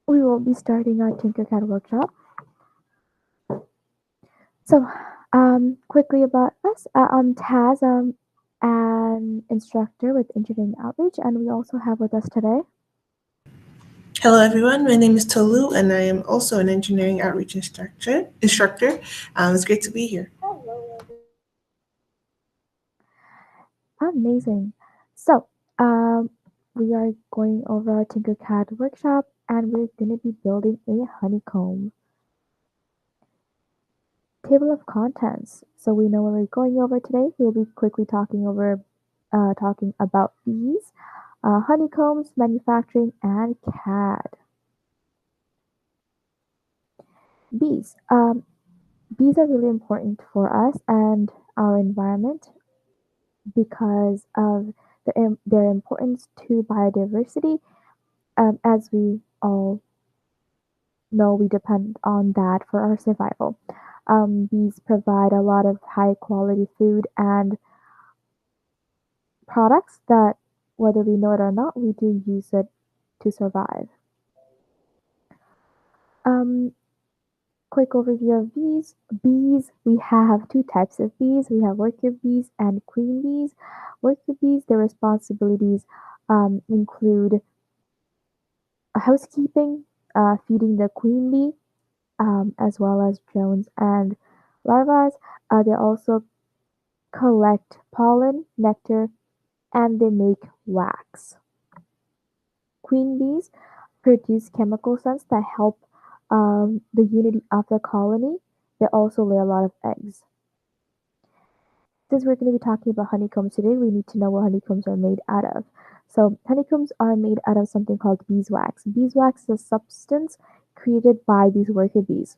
We will be starting our Tinkercad workshop. So, quickly about us. I'm Taz, an instructor with Engineering Outreach, and we also have with us today. Hello, everyone. My name is Tolu, and I am also an engineering outreach instructor. It's great to be here. Amazing. So, um, we are going over our Tinkercad workshop, and we're going to be building a honeycomb. Table of contents. So we know what we're going over today. We'll be quickly talking about bees, honeycombs, manufacturing, and CAD. Bees. Bees are really important for us and our environment because of their importance to biodiversity. As we all know, we depend on that for our survival. Bees provide a lot of high quality food and products that, whether we know it or not, we do use it to survive. Um, Quick overview of bees. Bees, we have two types of bees. We have worker bees and queen bees. Worker bees, their responsibilities include housekeeping, feeding the queen bee, as well as drones and larvae. They also collect pollen, nectar, and they make wax. Queen bees produce chemical scents that help the unity of the colony. They also lay a lot of eggs. Since we're going to be talking about honeycombs today, we need to know what honeycombs are made out of. So, honeycombs are made out of something called beeswax. Beeswax is a substance created by these worker bees.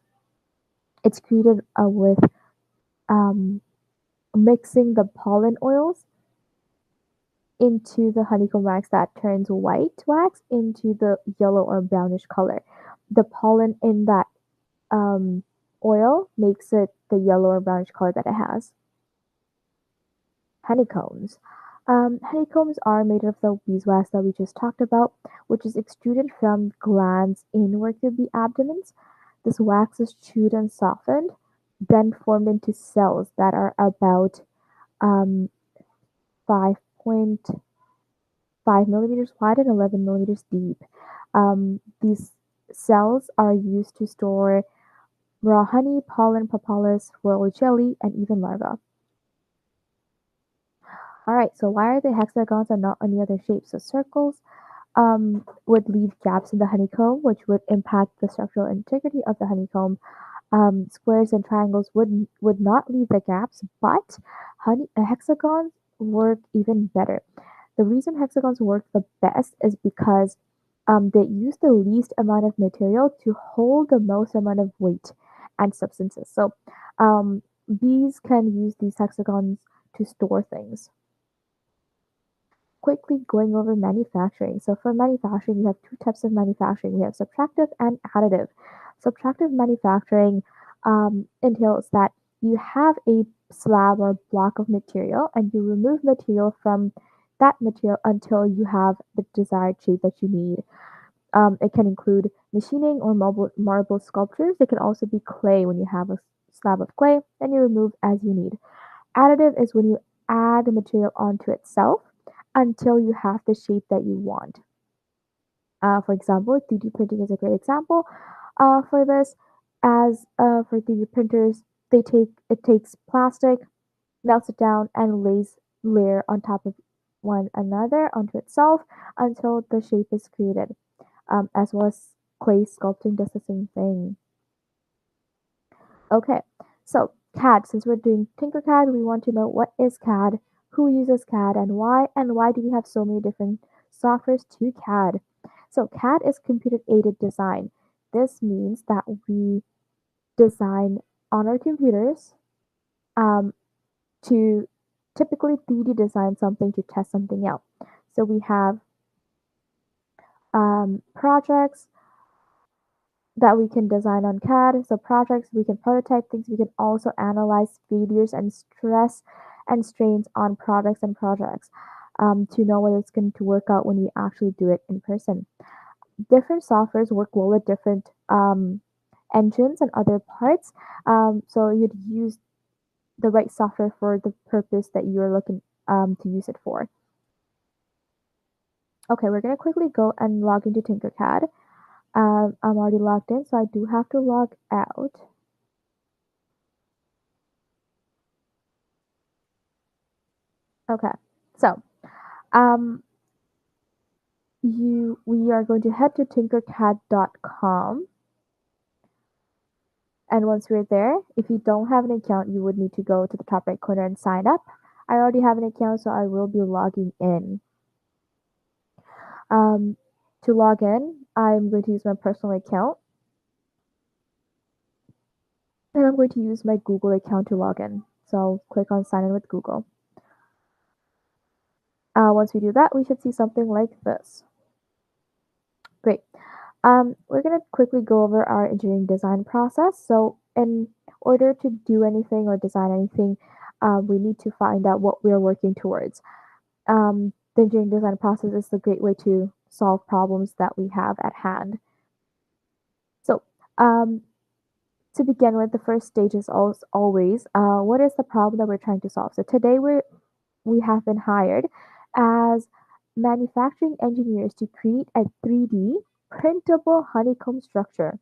It's created with um, mixing the pollen oils into the honeycomb wax that turns white wax into the yellow or brownish color. The pollen in that um, oil makes it the yellow or brownish color that it has. Honeycombs. Honeycombs are made of the beeswax that we just talked about, which is extruded from glands in worker bee abdomens. This wax is chewed and softened, then formed into cells that are about 5.5 millimeters wide and 11 millimeters deep. These cells are used to store raw honey, pollen, propolis, royal jelly, and even larvae. Alright, so why are they hexagons and not any other shapes? So circles would leave gaps in the honeycomb, which would impact the structural integrity of the honeycomb. Squares and triangles would not leave the gaps, but hexagons work even better. The reason hexagons work the best is because they use the least amount of material to hold the most amount of weight and substances. So bees can use these hexagons to store things. Quickly going over manufacturing. So for manufacturing, we have two types of manufacturing. We have subtractive and additive. Subtractive manufacturing entails that you have a slab or block of material and you remove material from that material until you have the desired shape that you need. It can include machining or marble sculptures. It can also be clay when you have a slab of clay and you remove as you need. Additive is when you add the material onto itself until you have the shape that you want. For example, 3D printing is a great example for this. As for 3D printers, it takes plastic, melts it down, and lays layer on top of one another onto itself until the shape is created. As well as clay sculpting does the same thing. Okay, so CAD. Since we're doing Tinkercad, we want to know what is CAD, who uses CAD, and why do we have so many different softwares to CAD? So CAD is computer aided design. This means that we design on our computers um, to typically 3D design something to test something out. So we have projects that we can design on CAD. So projects, we can prototype things, we can also analyze failures and stress and strains on products and projects to know whether it's going to work out when we actually do it in person. Different softwares work well with different engines and other parts. So you'd use the right software for the purpose that you're looking to use it for. Okay, we're going to quickly go and log into Tinkercad. I'm already logged in, so I do have to log out. Okay, so um, we are going to head to tinkercad.com, and once we're there, if you don't have an account, you would need to go to the top right corner and sign up. I already have an account, so I will be logging in. Um, to log in, I'm going to use my personal account, and I'm going to use my Google account to log in. So I'll click on sign in with Google. Once we do that, we should see something like this. Great. We're going to quickly go over our engineering design process. So in order to do anything or design anything, we need to find out what we're working towards. The engineering design process is a great way to solve problems that we have at hand. So to begin with, the first stage is always what is the problem that we're trying to solve. So today we have been hired as manufacturing engineers to create a 3D printable honeycomb structure.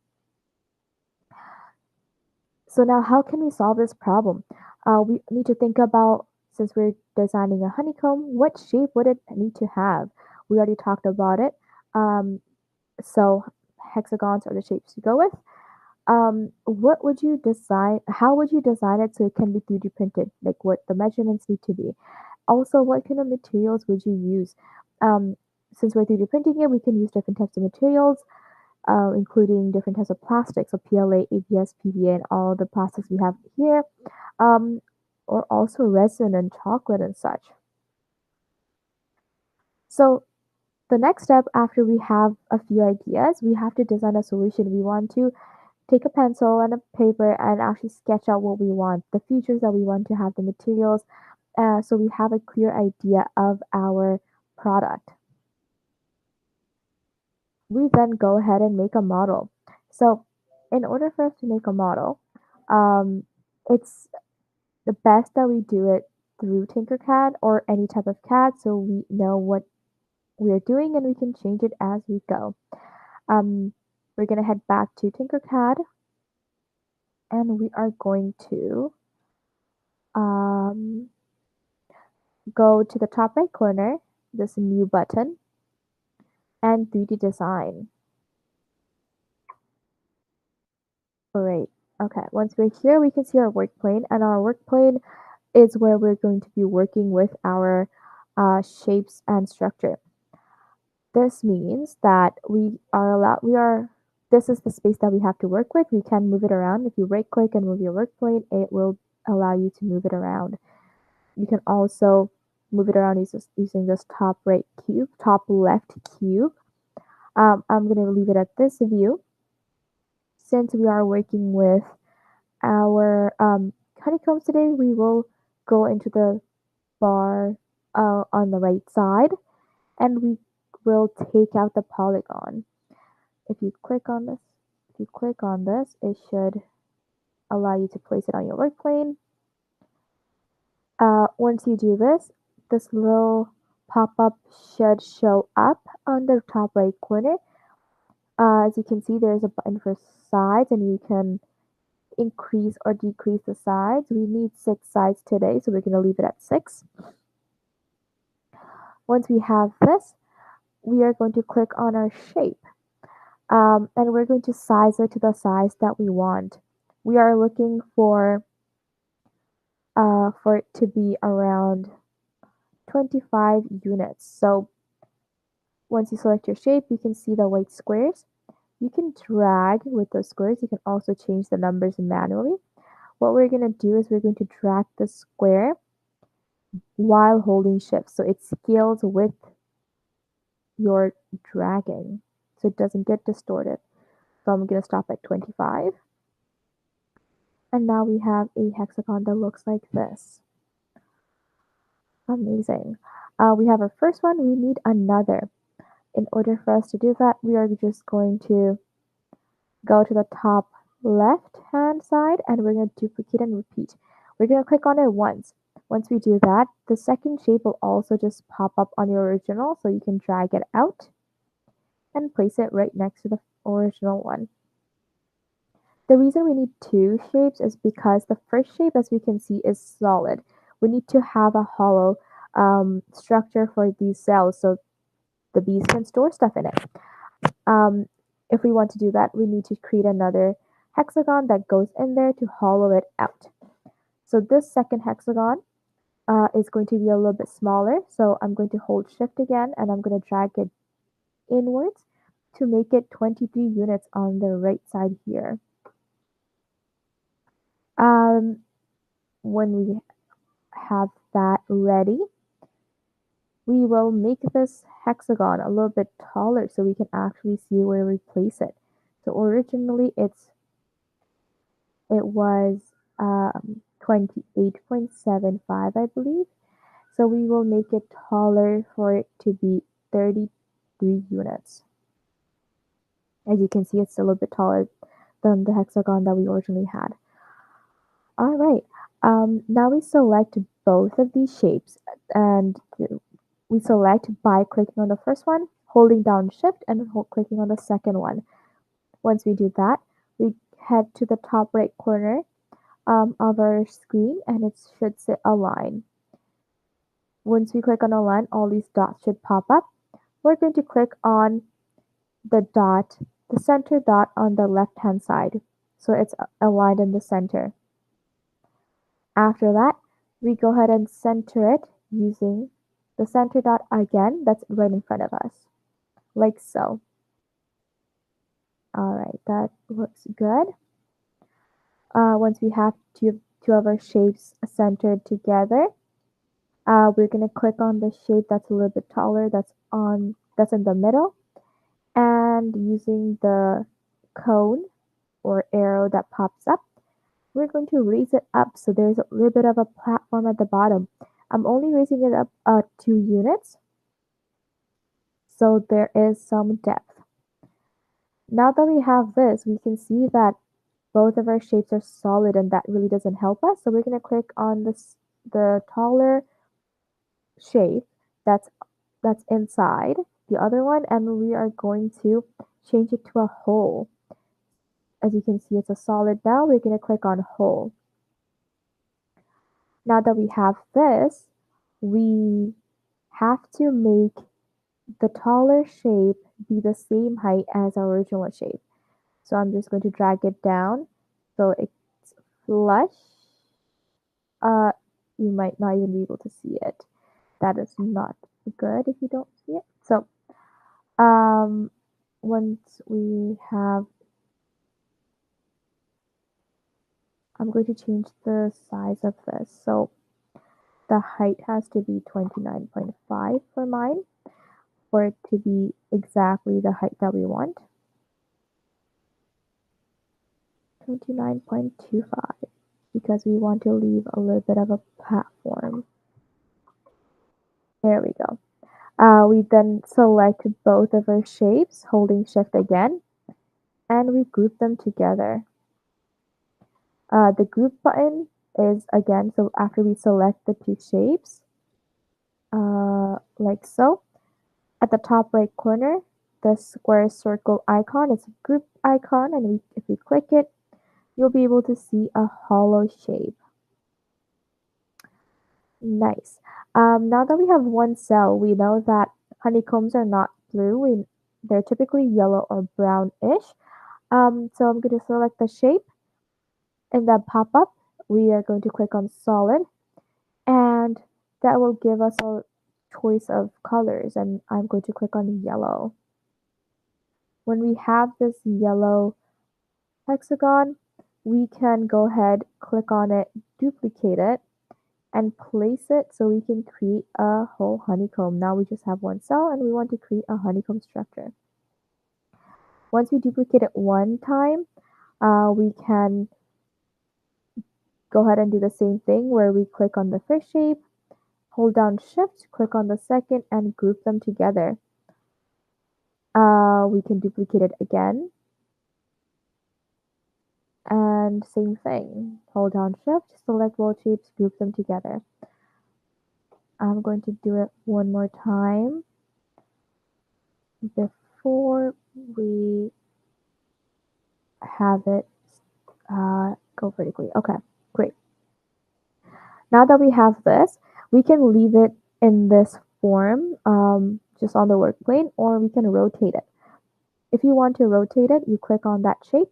So now how can we solve this problem? We need to think about, since we're designing a honeycomb, what shape would it need to have? We already talked about it. So hexagons are the shapes to go with. What would you design? How would you design it so it can be 3D printed? Like what the measurements need to be. Also, what kind of materials would you use? Um, since we're 3D printing it, we can use different types of materials, including different types of plastics, so PLA, ABS, PVA, and all the plastics we have here, um, or also resin and chocolate and such. So the next step after we have a few ideas, we have to design a solution. We want to take a pencil and a paper and actually sketch out what we want, the features that we want to have, the materials, so we have a clear idea of our product. We then go ahead and make a model. So in order for us to make a model, um, it's the best that we do it through Tinkercad or any type of CAD so we know what we're doing and we can change it as we go. We're going to head back to Tinkercad and we are going to um, go to the top right corner, this new button, and 3D design. Great. Okay, once we're here, we can see our work plane, and our work plane is where we're going to be working with our shapes and structure. This means that this is the space that we have to work with. We can move it around. If you right click and move your work plane, it will allow you to move it around. You can also move it around using this top left cube. I'm going to leave it at this view. Since we are working with our honeycombs today, we will go into the bar on the right side and we will take out the polygon. If you click on this, it should allow you to place it on your work plane. Once you do this, this little pop-up should show up on the top right corner. As you can see, there's a button for sides and you can increase or decrease the sides. We need 6 sides today, so we're going to leave it at 6. Once we have this, we are going to click on our shape. And we're going to size it to the size that we want. We are looking for it to be around 25 units. So once you select your shape, you can see the white squares. You can drag with those squares. You can also change the numbers manually. What we're going to do is we're going to drag the square while holding shift. So it scales with your dragging. So it doesn't get distorted. So I'm going to stop at 25. And now we have a hexagon that looks like this. Amazing. We have our first one, we need another. In order for us to do that, we are just going to go to the top left hand side and we're going to duplicate and repeat. We're going to click on it once. Once we do that, the second shape will also just pop up on your original, so you can drag it out and place it right next to the original one. The reason we need two shapes is because the first shape, as we can see, is solid. We need to have a hollow structure for these cells so the bees can store stuff in it. Um, if we want to do that, we need to create another hexagon that goes in there to hollow it out. So this second hexagon is going to be a little bit smaller. So I'm going to hold shift again and I'm going to drag it inwards to make it 23 units on the right side here. When we have that ready, we will make this hexagon a little bit taller so we can actually see where we place it. So originally it was 28.75, I believe. So we will make it taller for it to be 33 units. As you can see, it's a little bit taller than the hexagon that we originally had. All right, now we select both of these shapes and we select by clicking on the first one, holding down shift and clicking on the second one. Once we do that, we head to the top right corner of our screen and it should say align. Once we click on align, all these dots should pop up. We're going to click on the dot, the center dot on the left hand side. So it's aligned in the center. After that, we go ahead and center it using the center dot again that's right in front of us, like so. All right, that looks good. Once we have two of our shapes centered together, we're gonna click on the shape that's a little bit taller, that's in the middle, and using the cone or arrow that pops up, we're going to raise it up so there's a little bit of a platform at the bottom. I'm only raising it up 2 units, so there is some depth. Now that we have this, we can see that both of our shapes are solid and that really doesn't help us. So we're going to click on the taller shape that's inside the other one and we are going to change it to a hole. As you can see, it's a solid now. We're going to click on hole. Now that we have this, we have to make the taller shape be the same height as our original shape. So I'm just going to drag it down so it's flush. You might not even be able to see it. That is not good if you don't see it. So once we have, I'm going to change the size of this. So the height has to be 29.5 for mine for it to be exactly the height that we want. 29.25 because we want to leave a little bit of a platform. There we go. We then select both of our shapes, holding shift again, and we group them together. The group button is again, so after we select the two shapes, like so, at the top right corner, the square circle icon is a group icon, and if we click it, you'll be able to see a hollow shape. Nice. Now that we have one cell, we know that honeycombs are not blue. They're typically yellow or brownish. So I'm going to select the shape. In that pop-up, we are going to click on solid, and that will give us a choice of colors, and I'm going to click on yellow. When we have this yellow hexagon, we can go ahead, click on it, duplicate it, and place it so we can create a whole honeycomb. Now we just have one cell and we want to create a honeycomb structure. Once we duplicate it one time, we can go ahead and do the same thing where we click on the first shape, Hold down Shift, click on the second, and group them together. We can duplicate it again. And same thing. Hold down Shift, select world shapes, group them together. I'm going to do it one more time before we have it go vertically. Okay, great. Now that we have this, we can leave it in this form, just on the work plane, or we can rotate it. If you want to rotate it, you click on that shape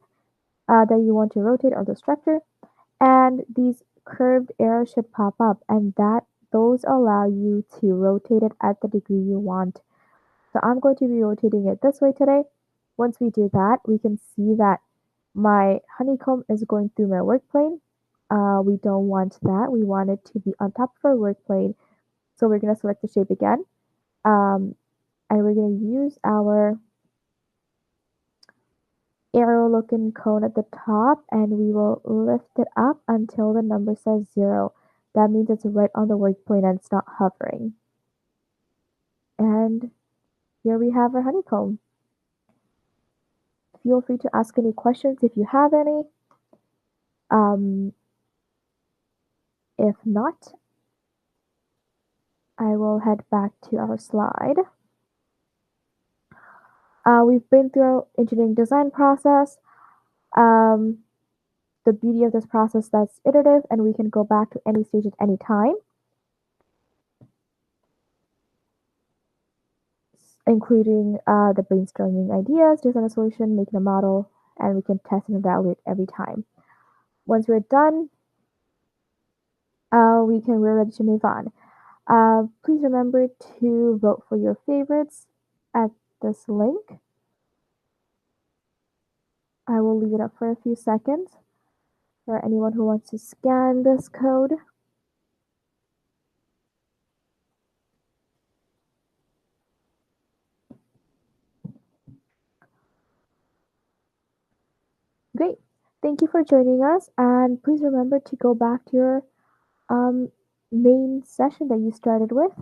that you want to rotate or the structure, and these curved arrows should pop up, and those allow you to rotate it at the degree you want. So I'm going to be rotating it this way today. Once we do that, we can see that my honeycomb is going through my work plane. We don't want that. We want it to be on top of our work plane. So we're going to select the shape again. And we're going to use our arrow looking cone at the top, and we will lift it up until the number says 0. That means it's right on the work plane and it's not hovering. And here we have our honeycomb. Feel free to ask any questions if you have any. If not, I will head back to our slide. We've been through our engineering design process. The beauty of this process that's iterative, and we can go back to any stage at any time, including the brainstorming ideas, design a solution, making a model, and we can test and evaluate every time. Once we're done, we're ready to move on. Please remember to vote for your favorites at this link. I will leave it up for a few seconds for anyone who wants to scan this code. Great. Thank you for joining us, and please remember to go back to your main session that you started with.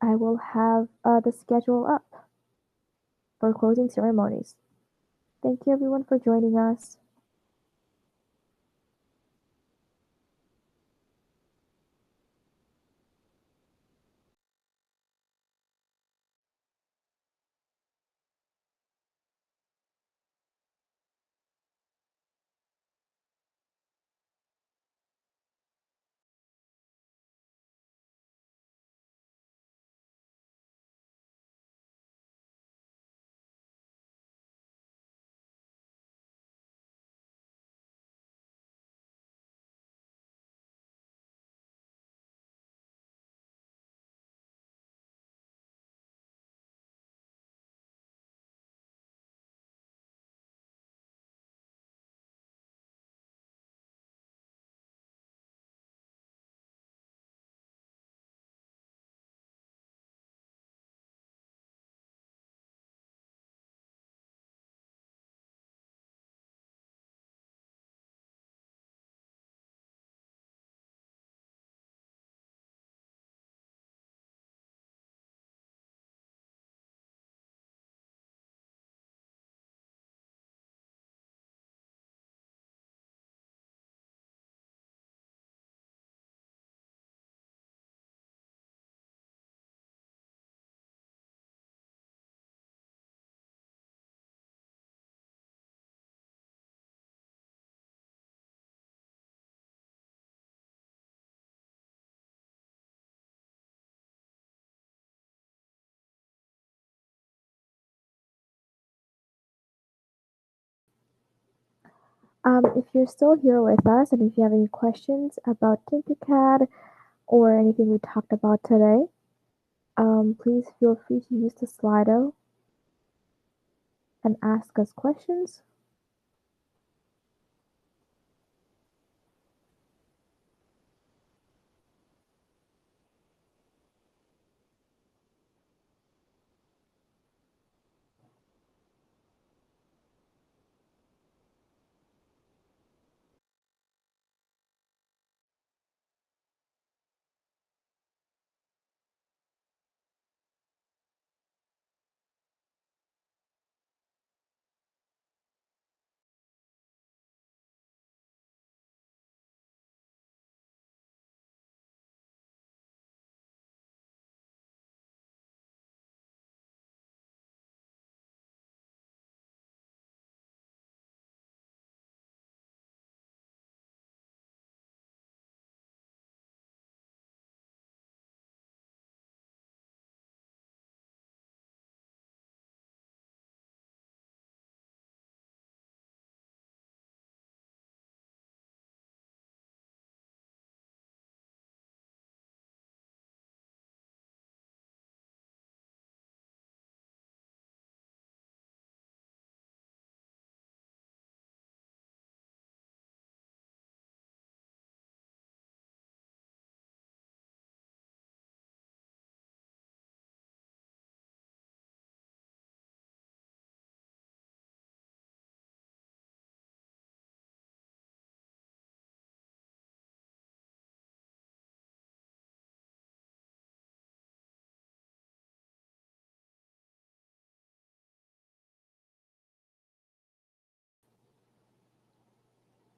I will have the schedule up for closing ceremonies. Thank you everyone for joining us. If you're still here with us, and if you have any questions about Tinkercad or anything we talked about today, please feel free to use the Slido and ask us questions.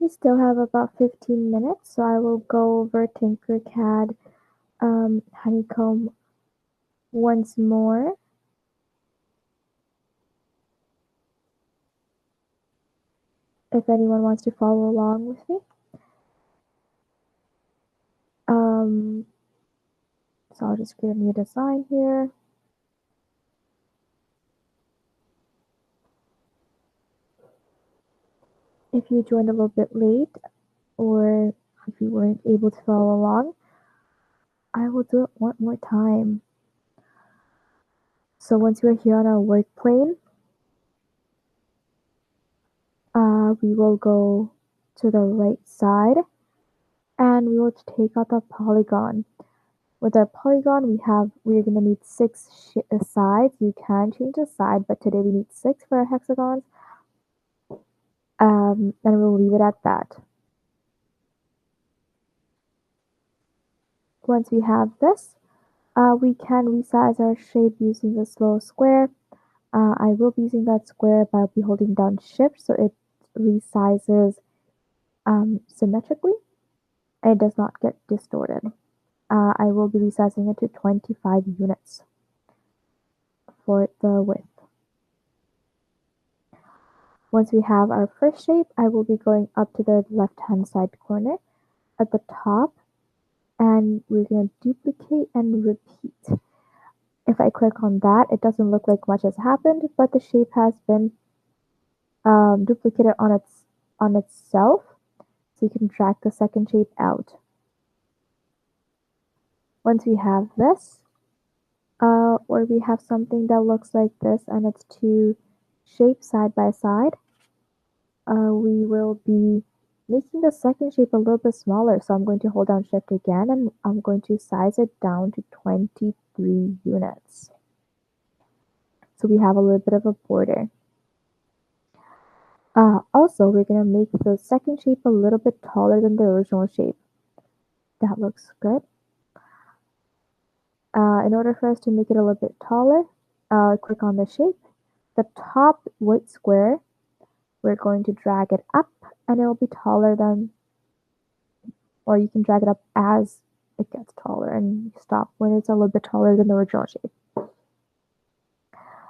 We still have about 15 minutes, so I will go over Tinkercad honeycomb once more. If anyone wants to follow along with me. Um, so I'll just create a new design here. If you joined a little bit late, or if you weren't able to follow along, I will do it one more time. So once we're here on our work plane, we will go to the right side and we will take out the polygon. With our polygon, we're going to need 6 sides. You can change the side, but today we need 6 for our hexagons. And we'll leave it at that. Once we have this, we can resize our shape using this little square. I will be using that square, but I'll be holding down shift so it resizes symmetrically and it does not get distorted. I will be resizing it to 25 units for the width. Once we have our first shape, I will be going up to the left-hand side corner at the top, and we're going to duplicate and repeat. If I click on that, it doesn't look like much has happened, but the shape has been duplicated on itself, so you can drag the second shape out. Once we have this, or we have something that looks like this and it's 2 shapes side by side, we will be making the second shape a little bit smaller. So I'm going to hold down shift again and I'm going to size it down to 23 units. So we have a little bit of a border. Also, we're going to make the second shape a little bit taller than the original shape. That looks good. In order for us to make it a little bit taller, click on the shape. The top white square, we're going to drag it up and it will be taller than, or you can drag it up as it gets taller and stop when it's a little bit taller than the original shape.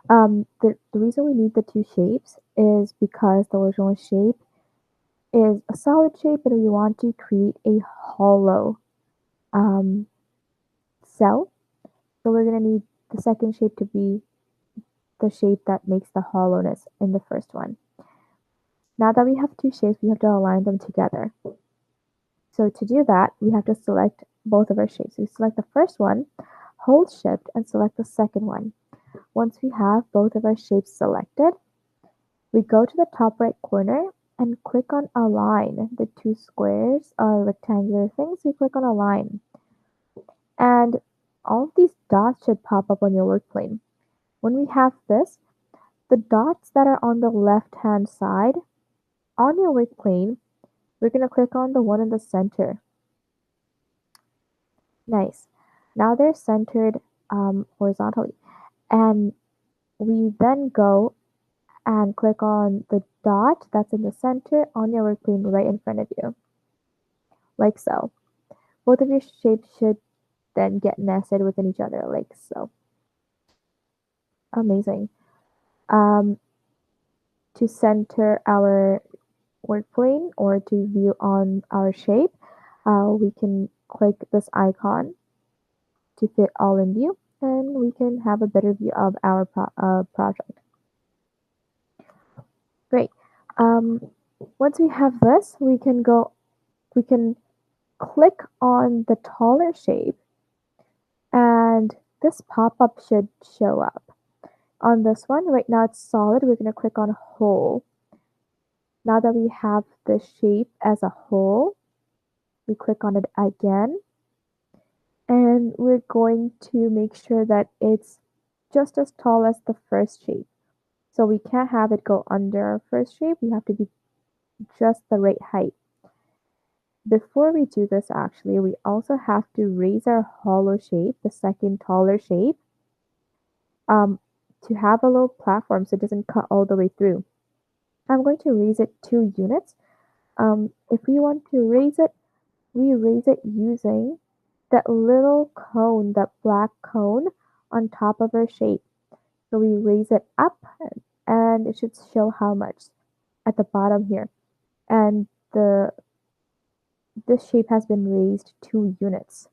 The reason we need the 2 shapes is because the original shape is a solid shape and we want to create a hollow cell. So we're going to need the second shape to be the shape that makes the hollowness in the first one. Now that we have 2 shapes, we have to align them together. So to do that, we have to select both of our shapes. We select the first one, hold shift, and select the second one. Once we have both of our shapes selected, we go to the top right corner and click on Align. The 2 squares are rectangular things. We click on Align. And all of these dots should pop up on your work plane. When we have this, the dots that are on the left-hand side on your work plane, we're going to click on the one in the center. Nice. Now they're centered horizontally. And we then go and click on the dot that's in the center on your work plane right in front of you, like so. Both of your shapes should then get nested within each other, like so. Amazing. To center our work plane or to view on our shape, we can click this icon to fit all in view, and we can have a better view of our project. Great. Once we have this, we can click on the taller shape, and this pop-up should show up. On this one, right now it's solid, we're going to click on whole. Now that we have the shape as a whole, we click on it again, and we're going to make sure that it's just as tall as the first shape. So we can't have it go under our first shape, we have to be just the right height. Before we do this, actually, we also have to raise our hollow shape, the second taller shape, to have a little platform so it doesn't cut all the way through. I'm going to raise it 2 units If we want to raise it, we raise it using that little cone, that black cone on top of our shape. So we raise it up and it should show how much at the bottom here. And this shape has been raised 2 units.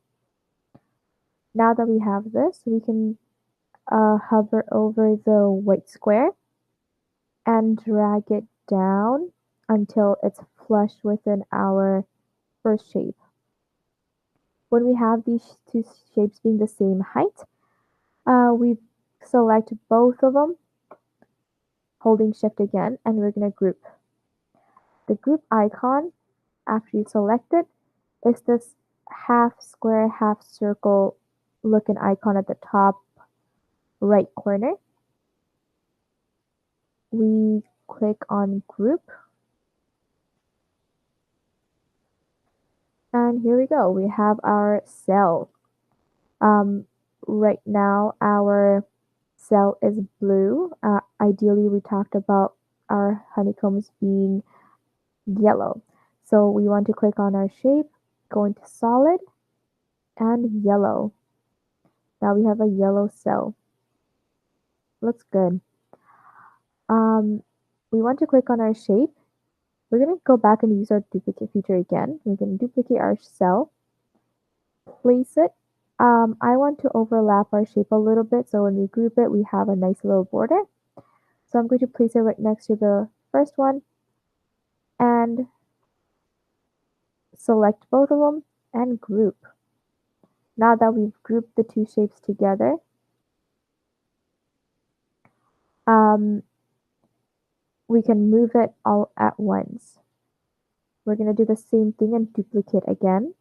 Now that we have this, we can hover over the white square and drag it down until it's flush within our first shape. When we have these two shapes being the same height, we select both of them, holding shift again, and we're going to group. The group icon, after you select it, is this half square, half circle looking icon at the top right corner. We click on group, and here we go. We have our cell. Um, right now, our cell is blue. Ideally, we talked about our honeycombs being yellow. So we want to click on our shape, go into solid, and yellow. Now we have a yellow cell. Looks good. Um, we want to click on our shape. We're going to go back and use our duplicate feature again. We can duplicate our cell, place it. I want to overlap our shape a little bit so when we group it, we have a nice little border. So I'm going to place it right next to the first one and select both of them and group. Now that we've grouped the two shapes together, we can move it all at once. We're going to do the same thing and duplicate again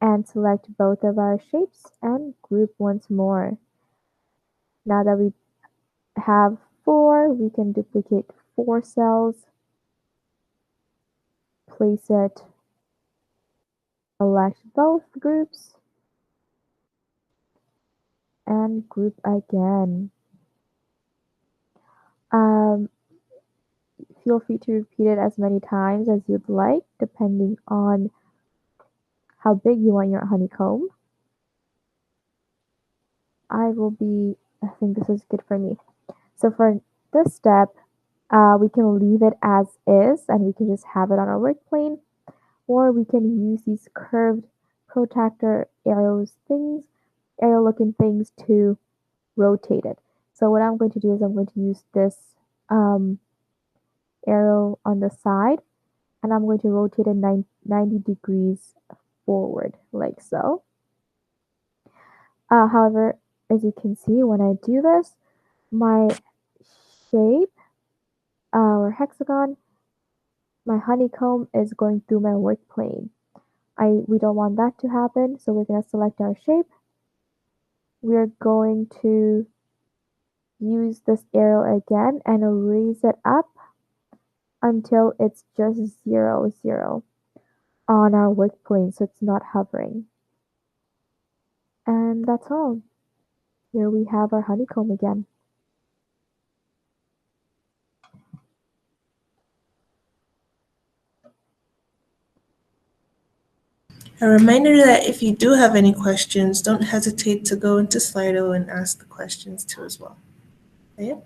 and select both of our shapes and group once more. Now that we have 4, we can duplicate 4 cells, place it, select both groups, and group again. Feel free to repeat it as many times as you'd like, depending on how big you want your honeycomb. I think this is good for me. So for this step, we can leave it as is and we can just have it on our work plane, or we can use these curved protractor arrow looking things to rotate it. So what I'm going to do is I'm going to use this arrow on the side and I'm going to rotate it 90 degrees forward like so. However, as you can see, when I do this, my shape or hexagon, my honeycomb is going through my work plane. We don't want that to happen, so we're going to select our shape. We're going to use this arrow again and raise it up until it's just 0, 0 on our work plane, so it's not hovering. And that's all. Here we have our honeycomb again. A reminder that if you do have any questions, don't hesitate to go into Slido and ask the questions too as well. Okay?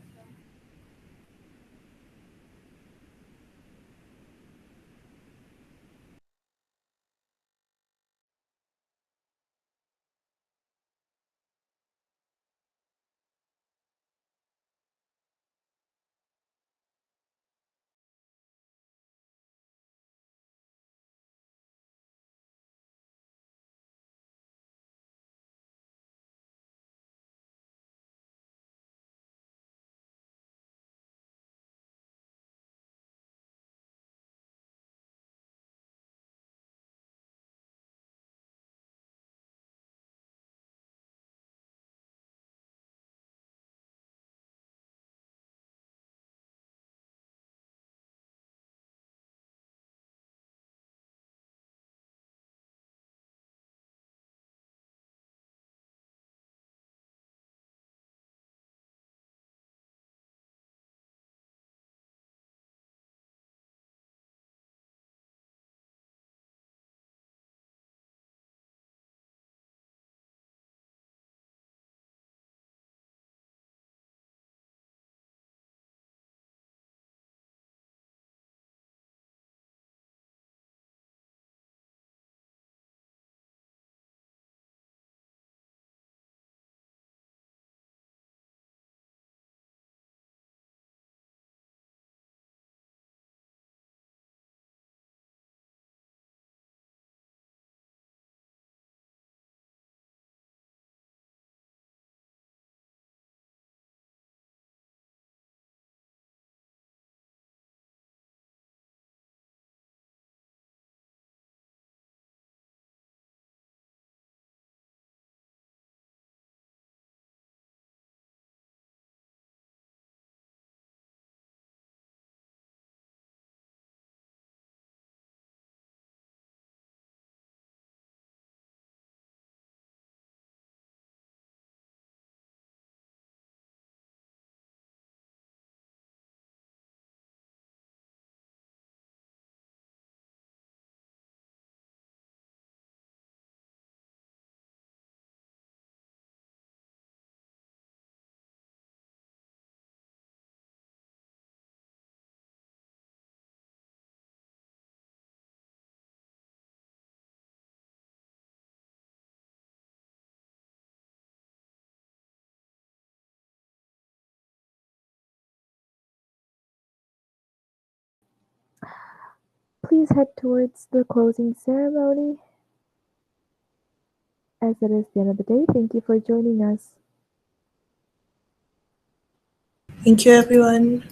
please head towards the closing ceremony. As it is the end of the day, thank you for joining us. Thank you, everyone.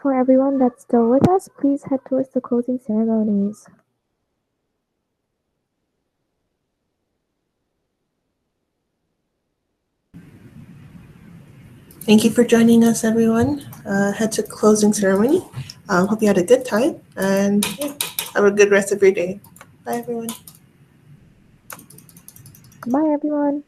For everyone that's still with us, please head towards the closing ceremonies. Thank you for joining us, everyone. Head to closing ceremony. Hope you had a good time, and yeah, have a good rest of your day. Bye, everyone. Bye, everyone.